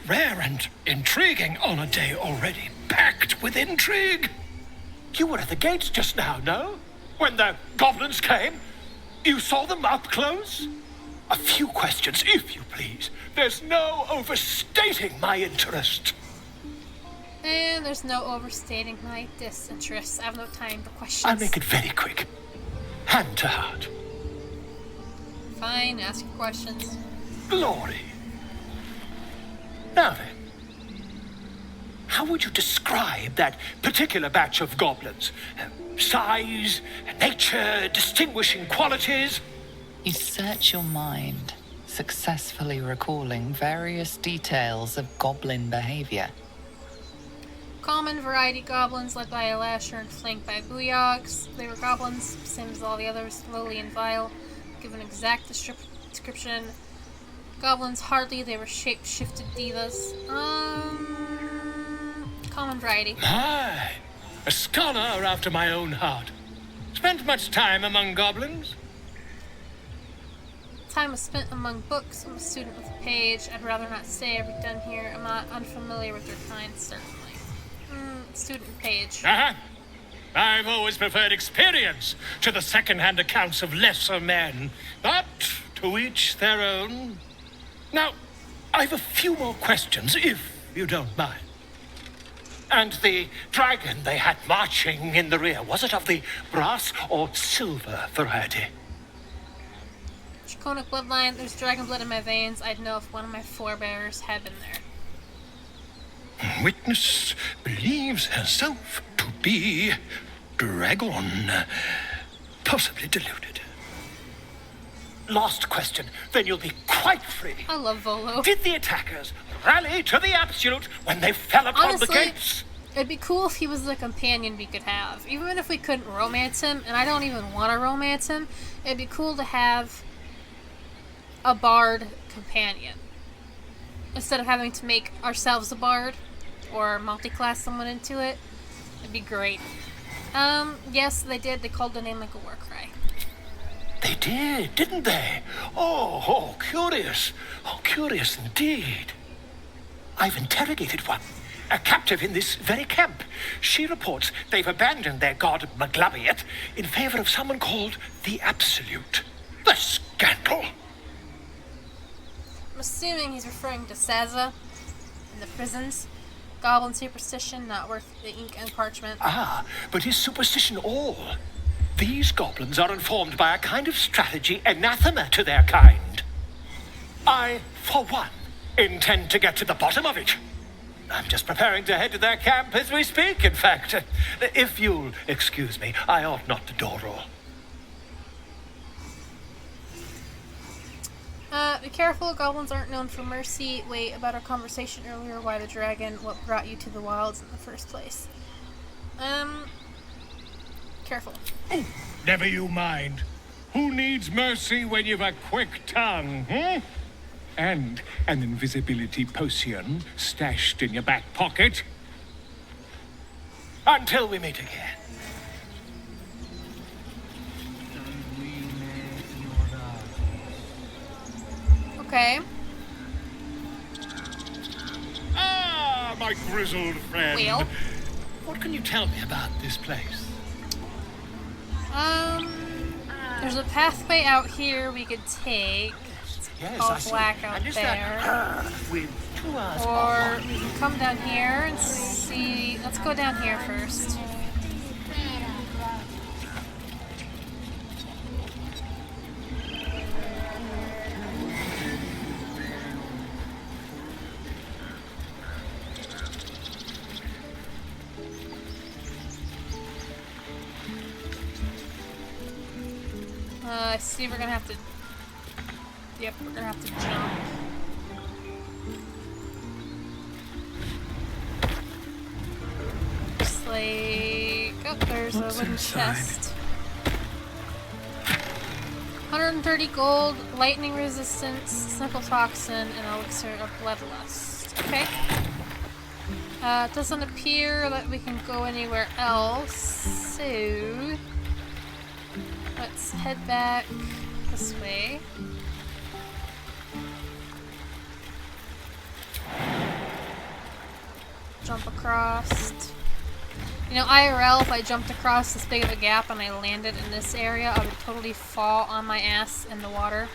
Speaker 18: Rare and intriguing on a day already packed with intrigue. You were at the gates just now, no? When the goblins came? You saw them up close? A few questions, if you please. There's no overstating my interest.
Speaker 1: And there's no overstating my disinterest. I have no time for questions.
Speaker 18: I'll make it very quick. Hand to heart.
Speaker 1: Fine, ask your questions.
Speaker 18: Glory. Now then, how would you describe that particular batch of goblins? Size, nature, distinguishing qualities?
Speaker 5: You search your mind, successfully recalling various details of goblin behavior.
Speaker 1: Common variety goblins led by a lasher and flanked by booyogs. They were goblins, same as all the others, lowly and vile. Give an exact description. Goblins hardly, they were shape-shifted divas. Common variety.
Speaker 18: Aye, a scholar after my own heart. Spent much time among goblins?
Speaker 1: Time was spent among books. I'm a student with a page. I'd rather not say I've been done here. I'm not unfamiliar with their kind, certainly. Student page.
Speaker 18: I've always preferred experience to the second-hand accounts of lesser men. But to each their own. Now, I've a few more questions, if you don't mind. And the dragon they had marching in the rear, was it of the brass or silver variety?
Speaker 1: Draconic bloodline, there's dragon blood in my veins. I'd know if one of my forebears had been there.
Speaker 18: Witness believes herself to be dragon, possibly deluded. Last question, then you'll be quite free.
Speaker 1: I love Volo.
Speaker 18: Did the attackers rally to the absolute when they fell upon
Speaker 1: Honestly,
Speaker 18: the gates?
Speaker 1: It'd be cool if he was the companion we could have. Even if we couldn't romance him, and I don't even want to romance him, it'd be cool to have a bard companion. Instead of having to make ourselves a bard, or multi-class someone into it, it'd be great. Yes, they did. They called the name like a war cry.
Speaker 18: They did, didn't they? Oh, curious. Oh, curious indeed. I've interrogated one, a captive in this very camp. She reports they've abandoned their god Maglabiet in favor of someone called the Absolute. The scandal!
Speaker 1: I'm assuming he's referring to Saza in the prisons. Goblin superstition, not worth the ink and parchment.
Speaker 18: Ah, but is superstition all? These goblins are informed by a kind of strategy anathema to their kind. I, for one, intend to get to the bottom of it. I'm just preparing to head to their camp as we speak, in fact. If you'll excuse me, I ought not to door roll.
Speaker 1: Be careful, goblins aren't known for mercy. Wait, about our conversation earlier, why the dragon, what brought you to the wilds in the first place? Careful.
Speaker 18: Oh, never you mind. Who needs mercy when you've a quick tongue, And an invisibility potion stashed in your back pocket? Until we meet again.
Speaker 1: Okay.
Speaker 18: Ah, my grizzled friend.
Speaker 1: Wheel.
Speaker 18: What can you tell me about this place?
Speaker 1: There's a pathway out here we could take.
Speaker 18: Yes,
Speaker 1: all
Speaker 18: I see.
Speaker 1: black out
Speaker 18: And is
Speaker 1: there.
Speaker 18: that with 2 hours
Speaker 1: Or we can come down here and see. Let's go down here first. I see we're gonna have to. Yep, we're gonna have to jump. Looks like. Oh, there's a wooden chest. 130 gold, lightning resistance, simple toxin, and elixir of bloodlust. Okay. It doesn't appear that we can go anywhere else, so let's head back this way. Jump across. You know, IRL, if I jumped across this big of a gap and I landed in this area, I would totally fall on my ass in the water.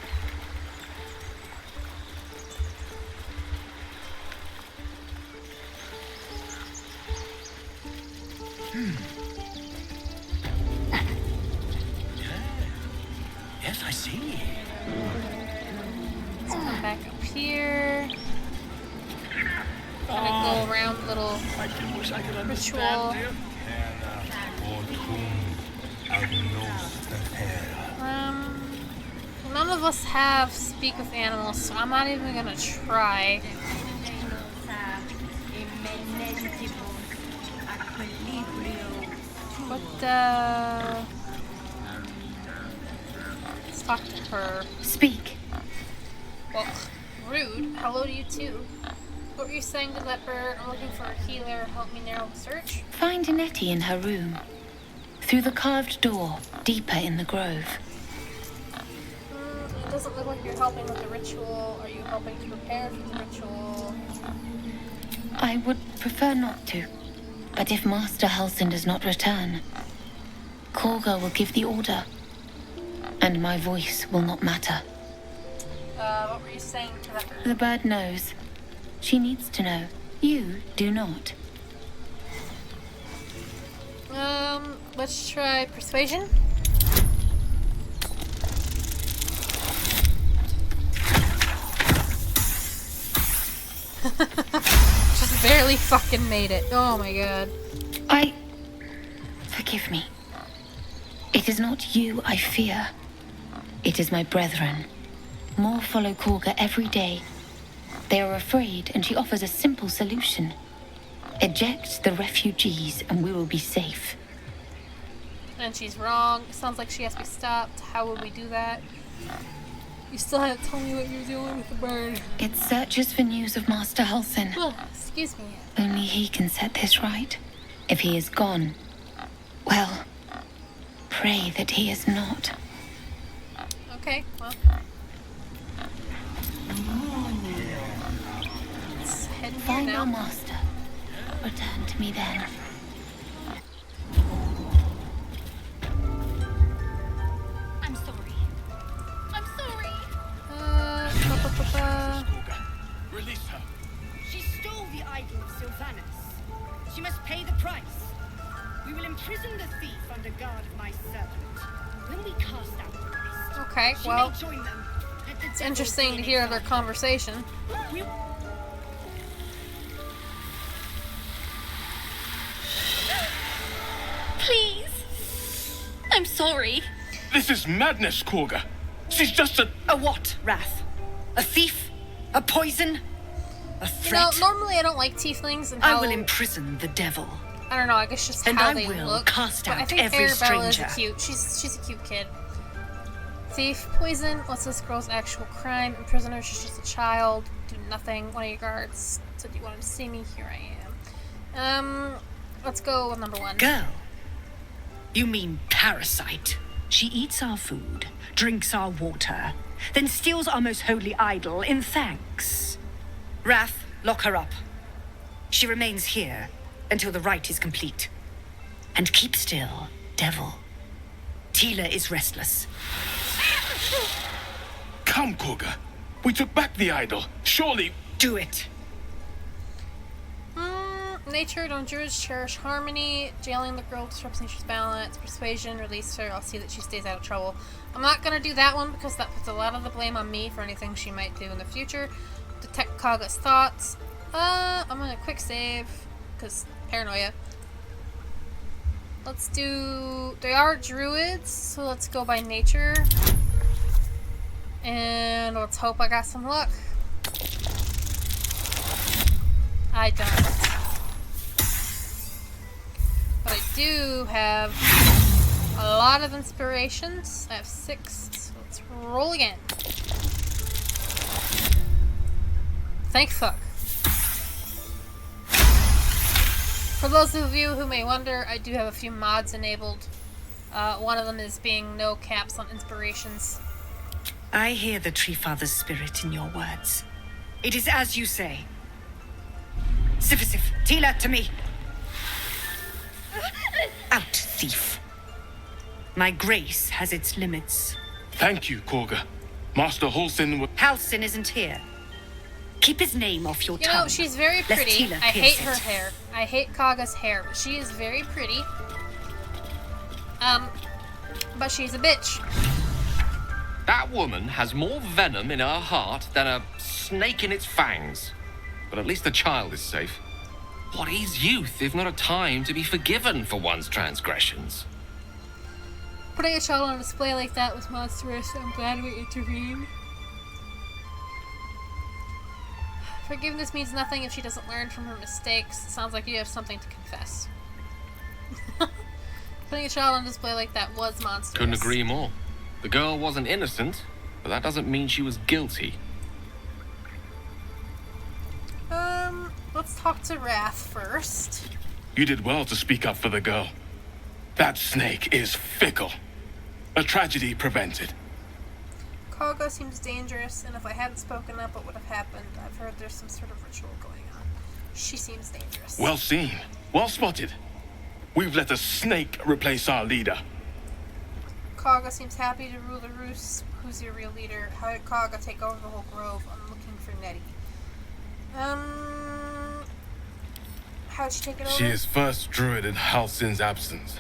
Speaker 13: Yes, I see.
Speaker 1: Let's come back up here. Gonna go around the little ritual. None of us have speak with animals, so I'm not even gonna try. But let's talk to her.
Speaker 2: Speak.
Speaker 1: Well, rude. Hello to you too. What were you saying to that bird? I'm looking for a healer. Help me narrow the search.
Speaker 2: Find Nettie in her room. Through the carved door, deeper in the grove.
Speaker 1: It doesn't look like you're helping with the ritual. Are you helping to prepare for the ritual?
Speaker 2: I would prefer not to. But if Master Halsin does not return, Kagha will give the order. And my voice will not matter.
Speaker 1: What were you saying to that bird?
Speaker 2: The bird knows. She needs to know. You do not.
Speaker 1: Let's try persuasion. Just barely fucking made it. Oh my god.
Speaker 2: Forgive me. It is not you I fear. It is my brethren. More follow Kagha every day. They are afraid, and she offers a simple solution. Eject the refugees, and we will be safe.
Speaker 1: And she's wrong. It sounds like she has to be stopped. How would we do that? You still haven't told me what you're doing with the bird.
Speaker 2: It searches for news of Master Halsin.
Speaker 1: Oh, excuse me.
Speaker 2: Only he can set this right. If he is gone, well, pray that he is not.
Speaker 1: Okay, well. Let's head here
Speaker 2: Find
Speaker 1: now.
Speaker 2: our master. Return to me then.
Speaker 15: I'm sorry. I'm sorry.
Speaker 13: Release her.
Speaker 17: She stole the idol of Sylvanus. She must pay the price. We will imprison the thief under guard of my servant. When we cast out the beast,
Speaker 1: Okay,
Speaker 17: she
Speaker 1: well,
Speaker 17: may join them. Let the
Speaker 1: it's
Speaker 17: devil
Speaker 1: interesting
Speaker 17: be
Speaker 1: to
Speaker 17: an
Speaker 1: hear their
Speaker 17: example.
Speaker 1: conversation.
Speaker 6: Please. I'm sorry.
Speaker 13: This is madness, Kagha. She's just a
Speaker 17: what, Wrath? A thief? A poison? A
Speaker 1: You know,
Speaker 17: threat?
Speaker 1: normally I don't like tieflings and
Speaker 17: I
Speaker 1: how...
Speaker 17: will imprison the devil.
Speaker 1: I don't know, I guess just
Speaker 17: And
Speaker 1: how
Speaker 17: I
Speaker 1: they
Speaker 17: will
Speaker 1: look.
Speaker 17: cast
Speaker 1: But I
Speaker 17: out
Speaker 1: think
Speaker 17: every
Speaker 1: Arabella is
Speaker 17: stranger.
Speaker 1: cute. She's a cute kid. Thief, poison, what's this girl's actual crime? Imprisoner, she's just a child. Do nothing. One of your guards said you wanted to see me. Here I am. Let's go with number one.
Speaker 17: Girl? You mean parasite? She eats our food, drinks our water, then steals our most holy idol in thanks. Wrath, lock her up. She remains here until the rite is complete. And keep still, devil. Tila is restless.
Speaker 13: Come, Kagha. We took back the idol. Surely.
Speaker 17: Do it.
Speaker 1: Nature, don't druids cherish harmony? Jailing the girl disrupts nature's balance. Persuasion, release her. I'll see that she stays out of trouble. I'm not gonna do that one because that puts a lot of the blame on me for anything she might do in the future. Detect Kagha's thoughts. I'm gonna quick save because paranoia. Let's do. They are druids, so let's go by nature. And let's hope I got some luck. I don't. But I do have a lot of inspirations. I have 6, so let's roll again. Thank fuck. For those of you who may wonder, I do have a few mods enabled. One of them is being no caps on inspirations.
Speaker 17: I hear the Tree Father's spirit in your words. It is as you say. Sifisif, Tila, to me. Out, thief. My grace has its limits.
Speaker 13: Thank you, Kagha. Master Halsin will.
Speaker 17: Halsin isn't here. Keep his name off your
Speaker 1: You
Speaker 17: tongue.
Speaker 1: know, she's very
Speaker 17: lest
Speaker 1: pretty.
Speaker 17: Tila
Speaker 1: I hate
Speaker 17: pierce
Speaker 1: her
Speaker 17: it.
Speaker 1: hair. I hate Kagha's hair, but she is very pretty. But she's a bitch.
Speaker 8: That woman has more venom in her heart than a snake in its fangs. But at least the child is safe. What is youth if not a time to be forgiven for one's transgressions?
Speaker 1: Putting a child on display like that was monstrous. I'm glad we intervened. Forgiveness means nothing if she doesn't learn from her mistakes. Sounds like you have something to confess. Putting a child on display like that was monstrous.
Speaker 8: Couldn't agree more. The girl wasn't innocent, but that doesn't mean she was guilty.
Speaker 1: Let's talk to Wrath first.
Speaker 13: You did well to speak up for the girl. That snake is fickle. A tragedy prevented.
Speaker 1: Kagha seems dangerous, and if I hadn't spoken up, what would have happened? I've heard there's some sort of ritual going on. She seems dangerous.
Speaker 13: Well seen. Well spotted. We've let a snake replace our leader.
Speaker 1: Kagha seems happy to rule the Roos. Who's your real leader? How did Kagha take over the whole grove? I'm looking for Nettie. How'd she take it over?
Speaker 13: She is first druid in Halsin's absence.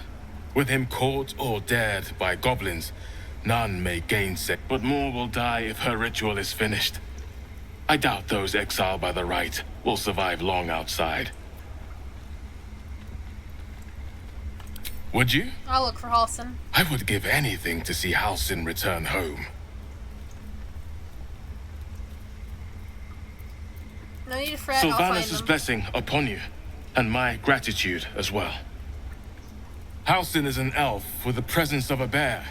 Speaker 13: With him caught or dared by goblins, none may gainsay. But more will die if her ritual is finished. I doubt those exiled by the rite will survive long outside. Would you?
Speaker 1: I'll look for Halsin.
Speaker 13: I would give anything to see Halsin return home.
Speaker 1: No need to fret, I'll find
Speaker 13: Sylvanas'
Speaker 1: them.
Speaker 13: blessing upon you, and my gratitude as well. Halsin is an elf with the presence of a bear.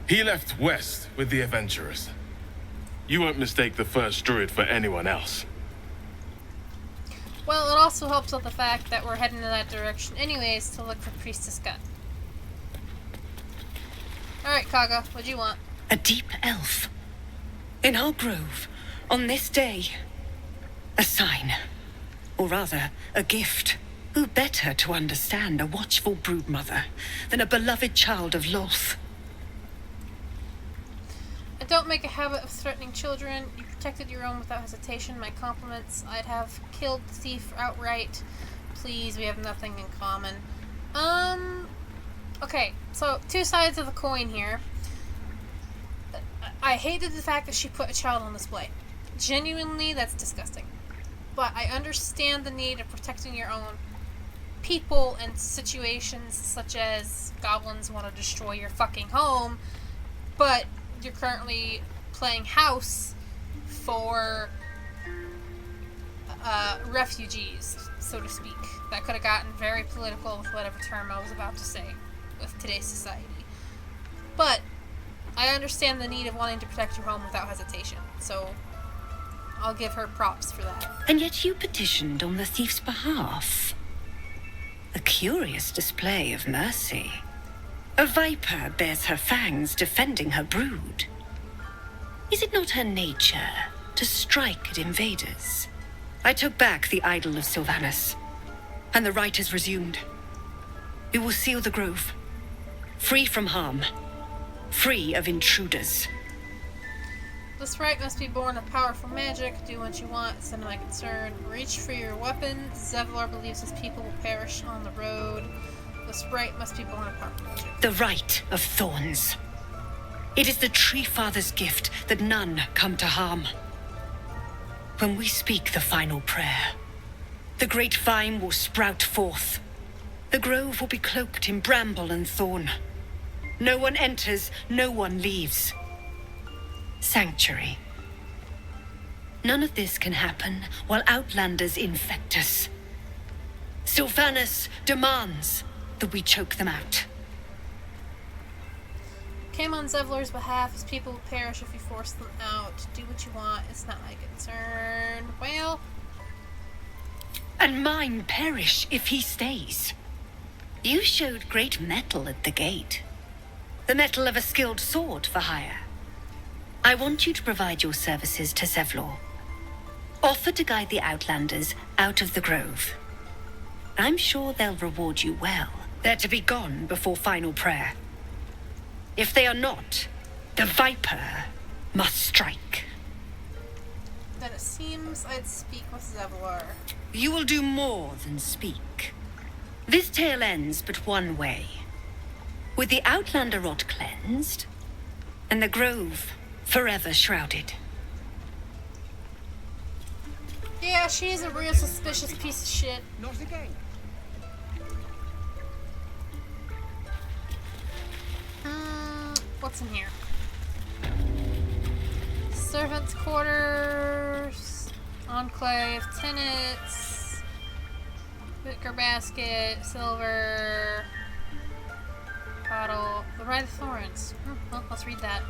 Speaker 13: He left west with the adventurers. You won't mistake the first druid for anyone else.
Speaker 1: Well, it also helps with the fact that we're heading in that direction anyways to look for Priestess Gut. Alright, Kagha, what'd you want?
Speaker 20: A deep elf. In our grove, on this day. A sign. Or rather, a gift. Who better to understand a watchful broodmother than a beloved child of Loth?
Speaker 1: I don't make a habit of threatening children. You protected your own without hesitation. My compliments. I'd have killed the thief outright. Please, we have nothing in common. Okay, so two sides of the coin here. I hated the fact that she put a child on display. Genuinely, that's disgusting. But I understand the need of protecting your own people in situations such as goblins want to destroy your fucking home, but you're currently playing house for refugees, so to speak. That could have gotten very political with whatever term I was about to say with today's society. But I understand the need of wanting to protect your home without hesitation, so I'll give her props for that.
Speaker 20: And yet you petitioned on the thief's behalf. A curious display of mercy. A viper bears her fangs defending her brood. Is it not her nature to strike at invaders? I took back the idol of Sylvanas, and the rite is resumed. We will seal the grove, free from harm, free of intruders.
Speaker 1: This rite must be born of powerful magic. Do what you want, it's none of my concern. Reach for your weapon. Zevlor believes his people will perish on the road. This rite must be born of powerful magic.
Speaker 20: The rite of thorns. It is the Tree Father's gift that none come to harm. When we speak the final prayer, the great vine will sprout forth. The grove will be cloaked in bramble and thorn. No one enters, no one leaves. Sanctuary. None of this can happen while outlanders infect us. Sylvanas demands that we choke them out.
Speaker 1: Came on Zevlor's behalf. His people will perish if you force them out. Do what you want, it's not my concern. Well...
Speaker 20: And mine perish if he stays. You showed great mettle at the gate. The mettle of a skilled sword for hire. I want you to provide your services to Zevlor. Offer to guide the Outlanders out of the grove. I'm sure they'll reward you well. They're to be gone before final prayer. If they are not, the Viper must strike.
Speaker 1: Then it seems seems I'd speak with Zevlor.
Speaker 20: You will do more than speak. This tale ends but one way. With the Outlander rot cleansed, and the grove forever shrouded.
Speaker 1: Yeah, she's a real suspicious piece of shit.
Speaker 12: Not again.
Speaker 1: What's in here? Servants' quarters, enclave, tenants, wicker basket, silver, bottle, the Rite of Thorns. Well, let's read that.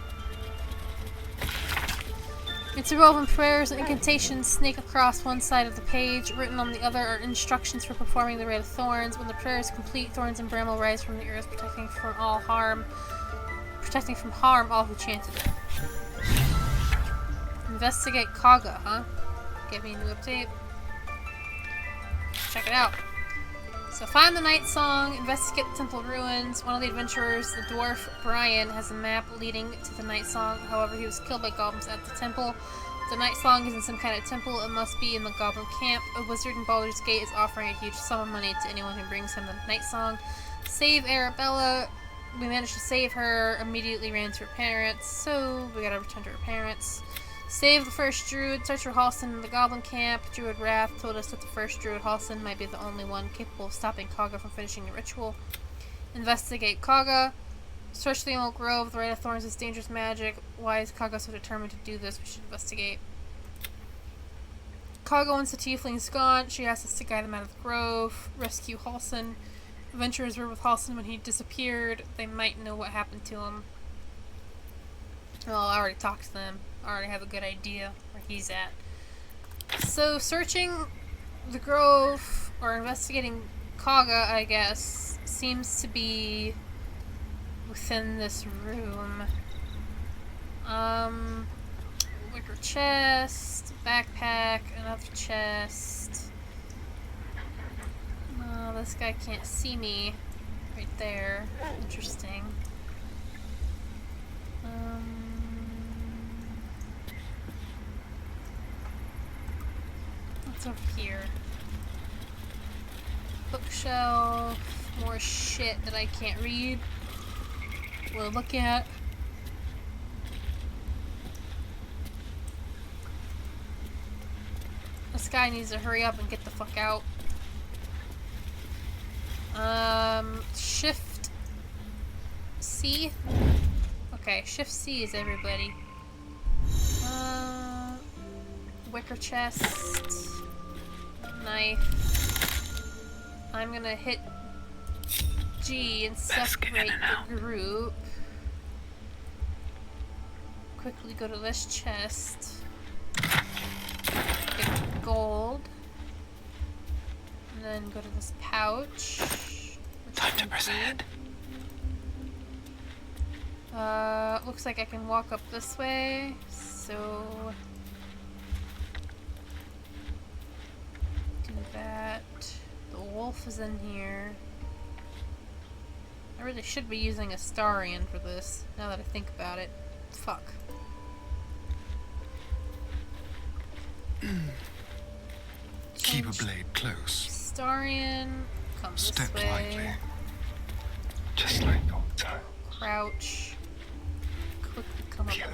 Speaker 1: Interwoven prayers and incantations snake across one side of the page. Written on the other are instructions for performing the Rite of Thorns. When the prayer is complete, thorns and bramble rise from the earth, protecting from harm all who chanted it. Investigate Kagha, huh? Give me a new update. Check it out. So find the night song, investigate the temple ruins. One of the adventurers, the dwarf Brian, has a map leading to the night song. However, he was killed by goblins at the temple. The night song is in some kind of temple. It must be in the goblin camp. A wizard in Baldur's Gate is offering a huge sum of money to anyone who brings him the night song. Save Arabella. We managed to save her. Immediately ran to her parents. So we gotta return to her parents. Save the first druid, search for Halsin in the goblin camp. Druid Wrath told us that the first druid, Halsin, might be the only one capable of stopping Kagha from finishing the ritual. Investigate Kagha. Search the Emerald Grove. The Rite of Thorns is dangerous magic. Why is Kagha so determined to do this? We should investigate. Kagha, once the tiefling's gone, she asks us to guide them out of the grove. Rescue Halsin. Adventurers were with Halsin when he disappeared. They might know what happened to him. Well, I already talked to them. I already have a good idea where he's at. So, searching the grove, or investigating Kagha, I guess, seems to be within this room. Wicker chest, backpack, another chest. Oh, this guy can't see me right there. Interesting. What's over here? Bookshelf, more shit that I can't read or look at. This guy needs to hurry up and get the fuck out. Shift C? Okay, Shift C is everybody. Wicker chest. Knife. I'm gonna hit G and separate the group. Quickly go to this chest. Get gold. And then go to this pouch.
Speaker 10: Time to press ahead.
Speaker 1: Looks like I can walk up this way, so do that. The wolf is in here. I really should be using a Starian for this, now that I think about it. Fuck.
Speaker 14: Keep a blade close.
Speaker 1: Starian, come
Speaker 14: Step
Speaker 1: this way.
Speaker 14: lightly.
Speaker 7: Just like old time.
Speaker 1: Crouch. Quickly come up here.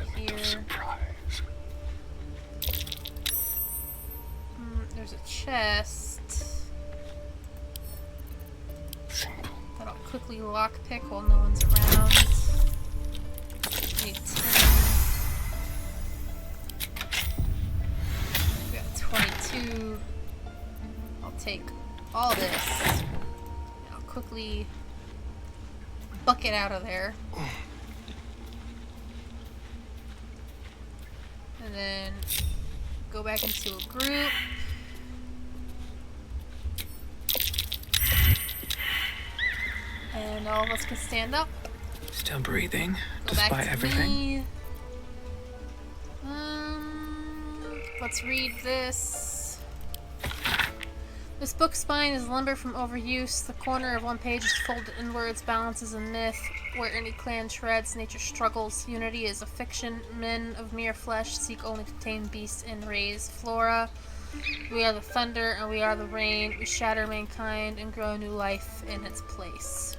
Speaker 1: There's a chest.
Speaker 7: Simple.
Speaker 1: That I'll quickly lockpick while no one's around. Need 10. We got 22. I'll take all this. And I'll quickly bucket out of there. And then go back into a group. And all of us can stand up.
Speaker 10: Still breathing,
Speaker 1: Go back
Speaker 10: despite
Speaker 1: to
Speaker 10: everything.
Speaker 1: me. Let's read this. This book spine is lumber from overuse. The corner of one page is folded inwards. Balance is a myth. Where any clan treads, nature struggles. Unity is a fiction. Men of mere flesh seek only to tame beasts and raise flora. We are the thunder and we are the rain. We shatter mankind and grow new life in its place.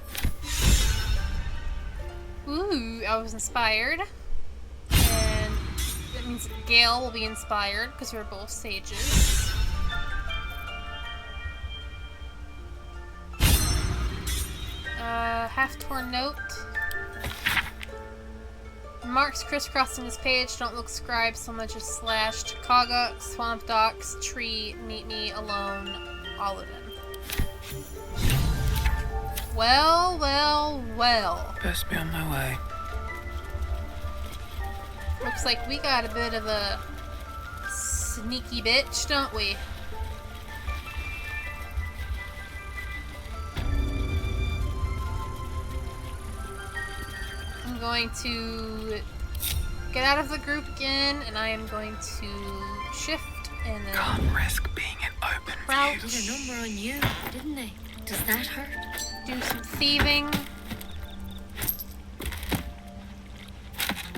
Speaker 1: Ooh, I was inspired. And that means Gale will be inspired because we're both sages. Half-torn note. Marks crisscrossing this page don't look scribed so much as slashed. Kagha, swamp docks, tree, meet me alone, all of them. Well, well, well.
Speaker 3: Best be on my way.
Speaker 1: Looks like we got a bit of a sneaky bitch, don't we? I'm going to get out of the group again, and I am going to shift and then
Speaker 3: Can't risk being an open
Speaker 1: crouch.
Speaker 6: Did a number on you, didn't they? Does that hurt?
Speaker 1: Do some thieving.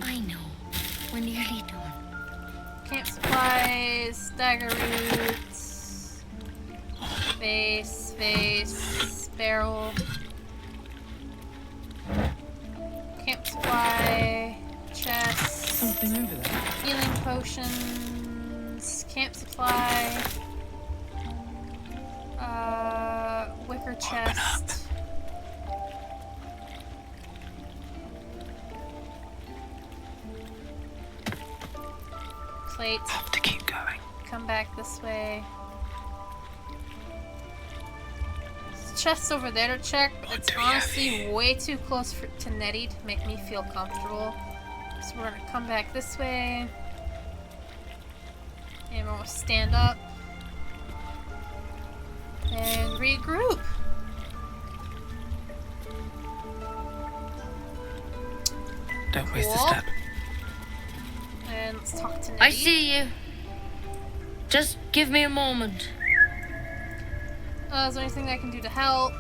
Speaker 6: I know. We're nearly done.
Speaker 1: Camp supplies, dagger roots, vase, barrel. Camp supply, chest,
Speaker 3: something over there.
Speaker 1: Healing potions, camp supply, wicker chest. Plate.
Speaker 3: Have to keep going.
Speaker 1: Come back this way. Chest's over there to check. It's honestly way too close to Nettie to make me feel comfortable. So we're gonna come back this way. And we'll stand up. And regroup.
Speaker 3: Don't waste a step.
Speaker 1: And let's talk to Nettie.
Speaker 6: I see you. Just give me a moment.
Speaker 1: Is there anything I can do to help?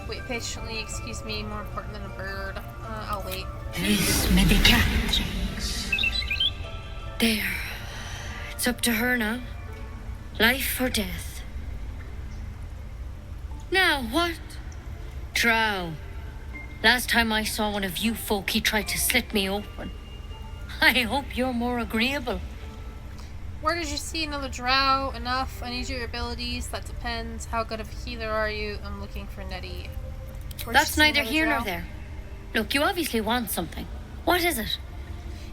Speaker 1: Wait patiently, excuse me, more important than a bird. I'll wait.
Speaker 2: This may be cat.
Speaker 6: There. It's up to her now. Life or death. Now, what? Drow. Last time I saw one of you folk, he tried to slit me open. I hope you're more agreeable.
Speaker 1: Where did you see another drow? Enough. I need your abilities. That depends. How good of a healer are you? I'm looking for Nettie.
Speaker 6: That's neither here nor there. Look, you obviously want something. What is it?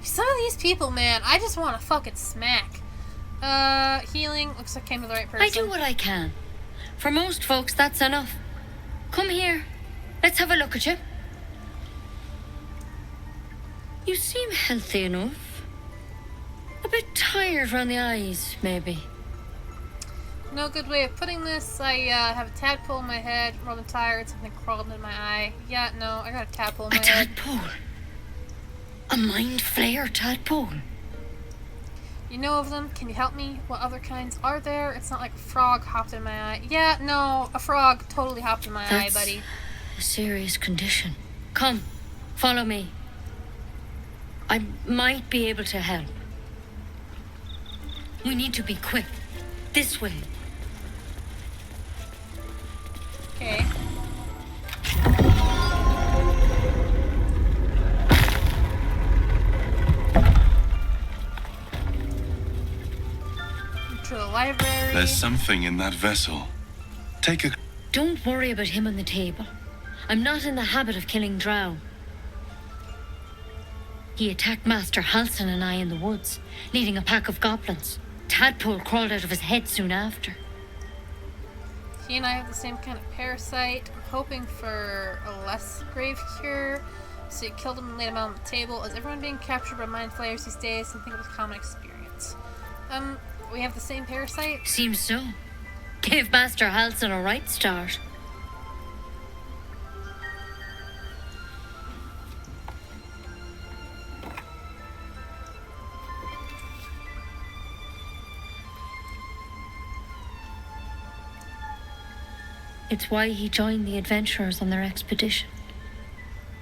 Speaker 1: Some of these people, man, I just want to fucking smack. Healing. Looks like I came to the right person.
Speaker 6: I do what I can. For most folks, that's enough. Come here. Let's have a look at you. You seem healthy enough. A bit tired around the eyes, maybe.
Speaker 1: No good way of putting this. I have a tadpole in my head. Rather tired. Something crawled into my eye. Yeah, no, I got a tadpole in my head.
Speaker 6: A tadpole? A mind flayer tadpole?
Speaker 1: You know of them? Can you help me? What other kinds are there? It's not like a frog hopped in my eye. Yeah, no, a frog totally hopped in my eye, buddy.
Speaker 6: A serious condition. Come, follow me. I might be able to help. We need to be quick. This way.
Speaker 1: Okay. To the library.
Speaker 21: There's something in that vessel. Take a...
Speaker 6: Don't worry about him on the table. I'm not in the habit of killing drow. He attacked Master Halsin and I in the woods, leading a pack of goblins. Tadpole crawled out of his head soon after.
Speaker 1: He and I have the same kind of parasite. I'm hoping for a less grave cure. So you killed him and laid him out on the table. Is everyone being captured by mind flayers these days? I think it was a common experience. We have the same parasite?
Speaker 6: Seems so. Gave Master Halsin a right start.
Speaker 9: It's why he joined the adventurers on their expedition.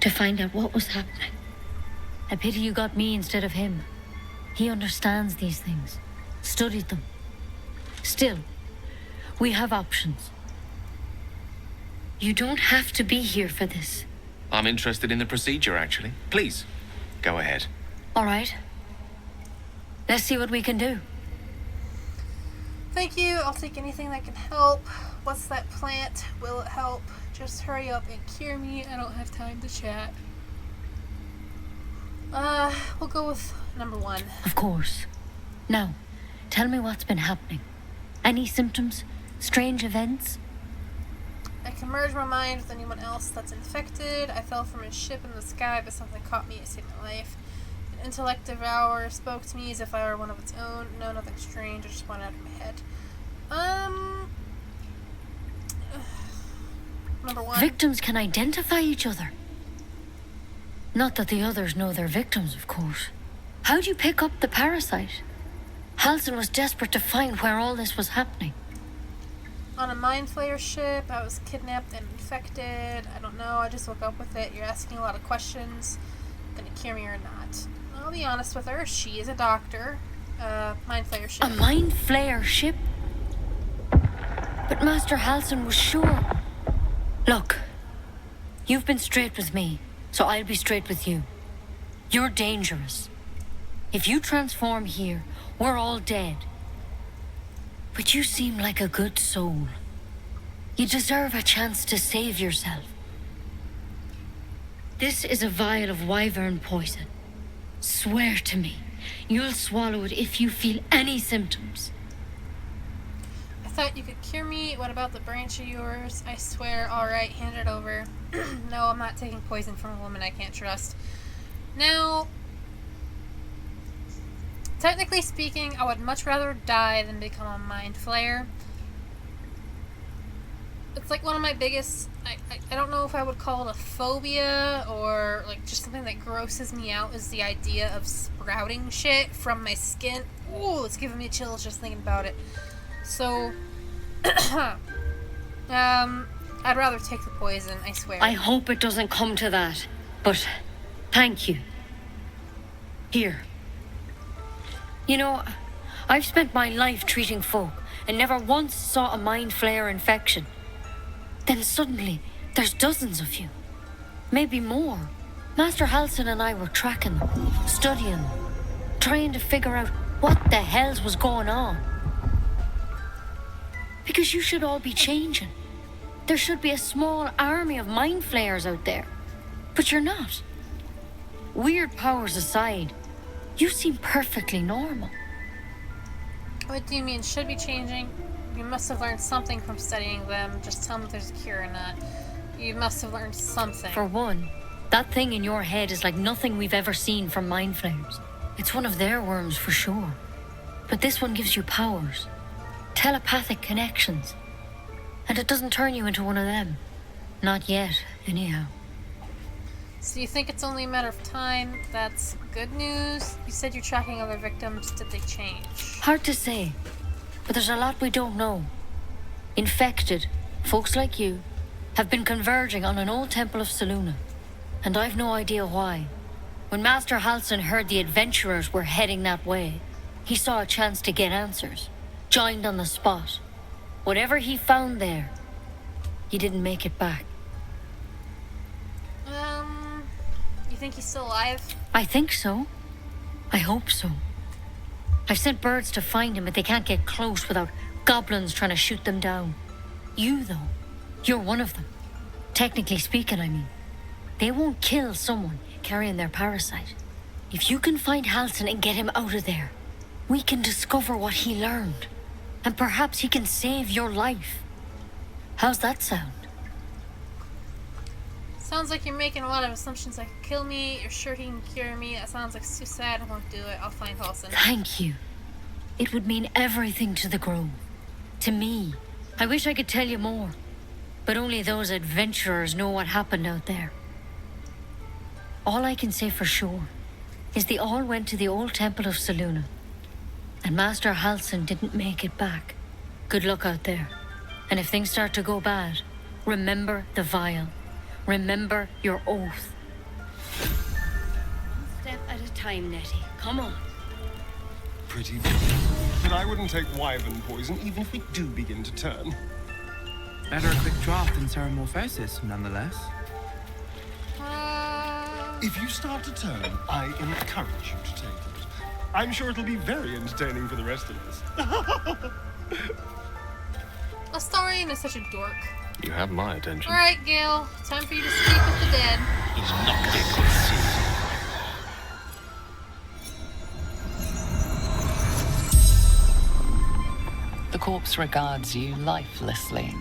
Speaker 9: To find out what was happening. A pity you got me instead of him. He understands these things. Studied them. Still, we have options. You don't have to be here for this.
Speaker 8: I'm interested in the procedure, actually. Please, go ahead.
Speaker 9: All right. Let's see what we can do.
Speaker 1: Thank you. I'll take anything that can help. What's that plant? Will it help? Just hurry up and cure me. I don't have time to chat. We'll go with number 1.
Speaker 9: Of course. Now, tell me what's been happening. Any symptoms? Strange events?
Speaker 1: I can merge my mind with anyone else that's infected. I fell from a ship in the sky, but something caught me and saved my life. An intellect devourer spoke to me as if I were one of its own. No, nothing strange. I just went out of my head. Number 1.
Speaker 9: Victims can identify each other. Not that the others know they're victims, of course. How'd you pick up the parasite? Halsin was desperate to find where all this was happening.
Speaker 1: On a mind flayer ship, I was kidnapped and infected. I don't know, I just woke up with it. You're asking a lot of questions. Gonna cure me or not? I'll be honest with her, she is a doctor. Mind flayer ship.
Speaker 9: A mind flayer ship? But Master Halsin was sure. Look, you've been straight with me, so I'll be straight with you. You're dangerous. If you transform here, we're all dead. But you seem like a good soul. You deserve a chance to save yourself. This is a vial of wyvern poison. Swear to me, you'll swallow it if you feel any symptoms.
Speaker 1: I thought you could cure me. What about the branch of yours? I swear. Alright, hand it over. No, I'm not taking poison from a woman I can't trust. Now, technically speaking, I would much rather die than become a mind flayer. It's like one of my biggest, I don't know if I would call it a phobia or like just something that grosses me out is the idea of sprouting shit from my skin. Ooh, it's giving me chills just thinking about it. So, I'd rather take the poison, I swear.
Speaker 9: I hope it doesn't come to that, but thank you. Here. You know, I've spent my life treating folk and never once saw a mind flayer infection. Then suddenly, there's dozens of you. Maybe more. Master Halsin and I were tracking them, studying them, trying to figure out what the hell was going on. Because you should all be changing. There should be a small army of mind flayers out there. But you're not. Weird powers aside, you seem perfectly normal.
Speaker 1: What do you mean, should be changing? You must have learned something from studying them. Just tell me if there's a cure or not. You must have learned something.
Speaker 9: For one, that thing in your head is like nothing we've ever seen from mind flayers. It's one of their worms for sure. But this one gives you powers. Telepathic connections. And it doesn't turn you into one of them. Not yet, anyhow.
Speaker 1: So you think it's only a matter of time? That's good news. You said you're tracking other victims. Did they change?
Speaker 9: Hard to say. But there's a lot we don't know. Infected, folks like you, have been converging on an old temple of Selûne. And I've no idea why. When Master Halsin heard the adventurers were heading that way, he saw a chance to get answers. Joined on the spot. Whatever he found there, he didn't make it back.
Speaker 1: You think he's still alive?
Speaker 9: I think so. I hope so. I've sent birds to find him, but they can't get close without goblins trying to shoot them down. You, though, you're one of them. Technically speaking, I mean. They won't kill someone carrying their parasite. If you can find Halsin and get him out of there, we can discover what he learned. And perhaps he can save your life. How's that sound?
Speaker 1: Sounds like you're making a lot of assumptions that could kill me. You're sure he can cure me. That sounds like too sad. I won't do it. I'll find Halsin.
Speaker 9: Thank you. It would mean everything to the Grove. To me. I wish I could tell you more. But only those adventurers know what happened out there. All I can say for sure is they all went to the old temple of Selûne. And Master Halsin didn't make it back. Good luck out there. And if things start to go bad, Remember the vial. Remember your oath.
Speaker 17: One step at a time, Nettie. Come on.
Speaker 7: Pretty good. But I wouldn't take wyvern poison even if we do begin to turn.
Speaker 4: Better a quick draft than Ceramorphosis, nonetheless.
Speaker 7: If you start to turn, I encourage you to take it. I'm sure it'll be very entertaining for the rest of us.
Speaker 1: Astarion is such a dork.
Speaker 8: You have my attention.
Speaker 1: Alright, Gale. Time for you to speak with the dead.
Speaker 3: He's knocked it good season.
Speaker 5: The corpse regards you lifelessly.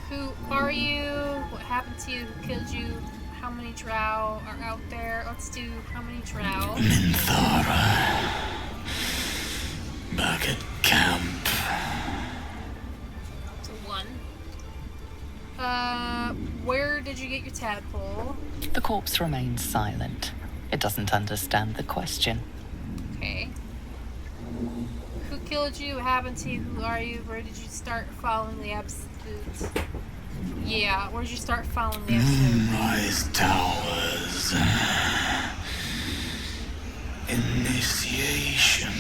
Speaker 1: Who are you? What happened to you? Who killed you? How many drow are out there? Let's do how many drow?
Speaker 3: Minthara. Back at camp.
Speaker 1: So 1. Where did you get your tadpole?
Speaker 5: The corpse remains silent. It doesn't understand the question.
Speaker 1: Okay. Who killed you? What happened to you? Who are you? Where did you start following the absolutes? Yeah, where did you start following the absolutes?
Speaker 3: Moonrise Towers. Initiation.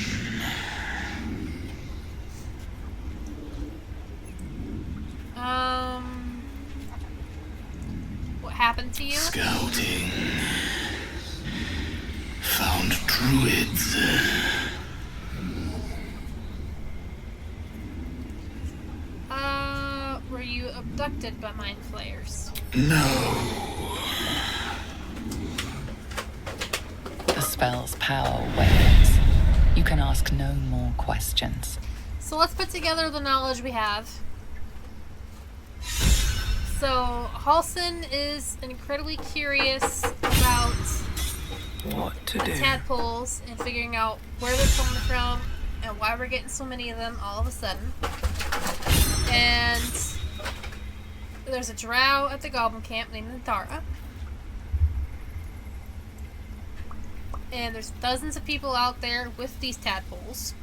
Speaker 1: What happened to you?
Speaker 3: Scouting. Found druids.
Speaker 1: Were you abducted by mind flayers?
Speaker 3: No.
Speaker 5: The spell's power wanes. You can ask no more questions.
Speaker 1: So let's put together the knowledge we have. So Halson is incredibly curious about
Speaker 4: what to do.
Speaker 1: Tadpoles and figuring out where they're coming from and why we're getting so many of them all of a sudden. And there's a drow at the goblin camp named Minthara. And there's dozens of people out there with these tadpoles.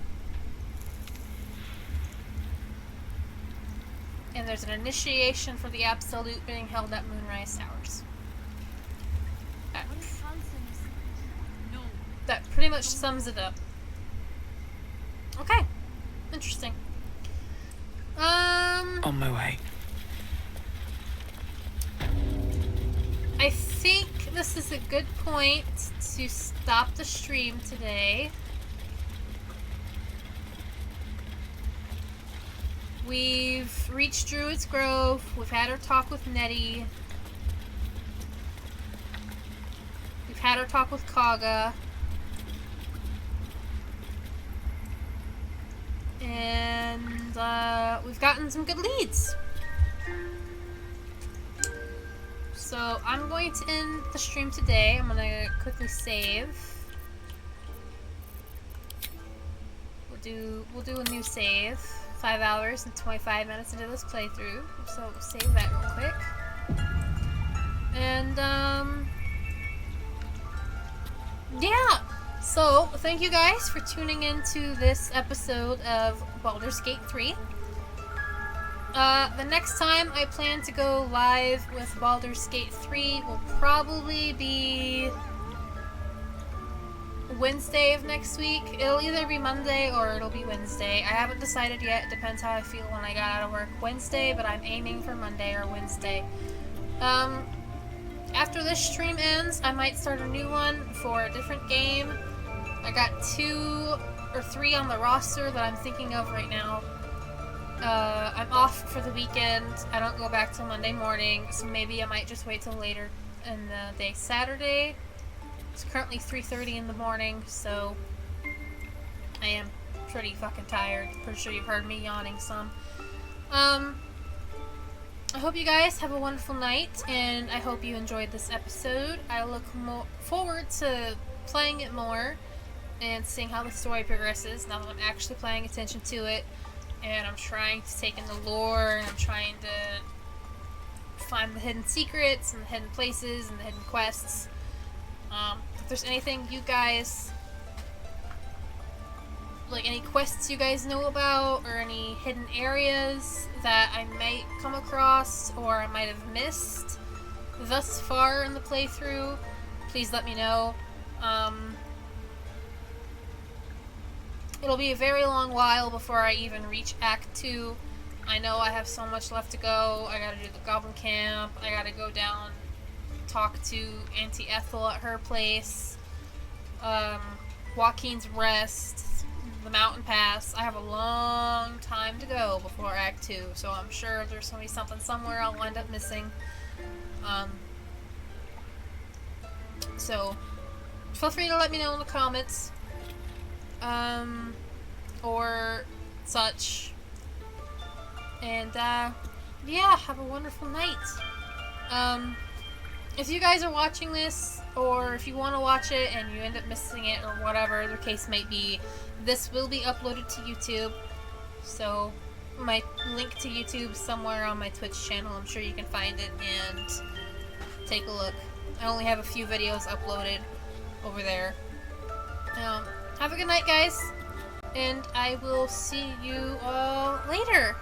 Speaker 1: And there's an initiation for the Absolute being held at Moonrise Towers. That pretty much sums it up. Okay. Interesting.
Speaker 4: On my way.
Speaker 1: I think this is a good point to stop the stream today. We've reached Druid's Grove. We've had our talk with Nettie. We've had our talk with Kagha. And we've gotten some good leads. So I'm going to end the stream today. I'm gonna quickly save. We'll do a new save. 5 hours and 25 minutes into this playthrough. So we'll save that real quick. And yeah. So thank you guys for tuning in to this episode of Baldur's Gate 3. The next time I plan to go live with Baldur's Gate 3 will probably be Wednesday of next week. It'll either be Monday or it'll be Wednesday. I haven't decided yet. It depends how I feel when I got out of work Wednesday, but I'm aiming for Monday or Wednesday. After this stream ends, I might start a new one for a different game. I got 2 or 3 on the roster that I'm thinking of right now. I'm off for the weekend. I don't go back till Monday morning, so maybe I might just wait till later in the day. Saturday, it's currently 3:30 in the morning, so I am pretty fucking tired. Pretty sure you've heard me yawning some. I hope you guys have a wonderful night, and I hope you enjoyed this episode. I look forward to playing it more and seeing how the story progresses now that I'm actually paying attention to it. And I'm trying to take in the lore, and I'm trying to find the hidden secrets and the hidden places and the hidden quests. If there's anything you guys like any quests you guys know about, or any hidden areas that I might come across or I might have missed thus far in the playthrough, please let me know. It'll be a very long while before I even reach Act 2. I know I have so much left to go. I gotta do the Goblin Camp. I gotta go down, talk to Auntie Ethel at her place. Joaquin's Rest, the Mountain Pass. I have a long time to go before Act 2, so I'm sure there's gonna be something somewhere I'll end up missing. So, feel free to let me know in the comments. Or such. And, yeah, have a wonderful night. If you guys are watching this, or if you want to watch it and you end up missing it, or whatever the case might be, this will be uploaded to YouTube. So, my link to YouTube somewhere on my Twitch channel. I'm sure you can find it and take a look. I only have a few videos uploaded over there. Have a good night, guys, and I will see you all later.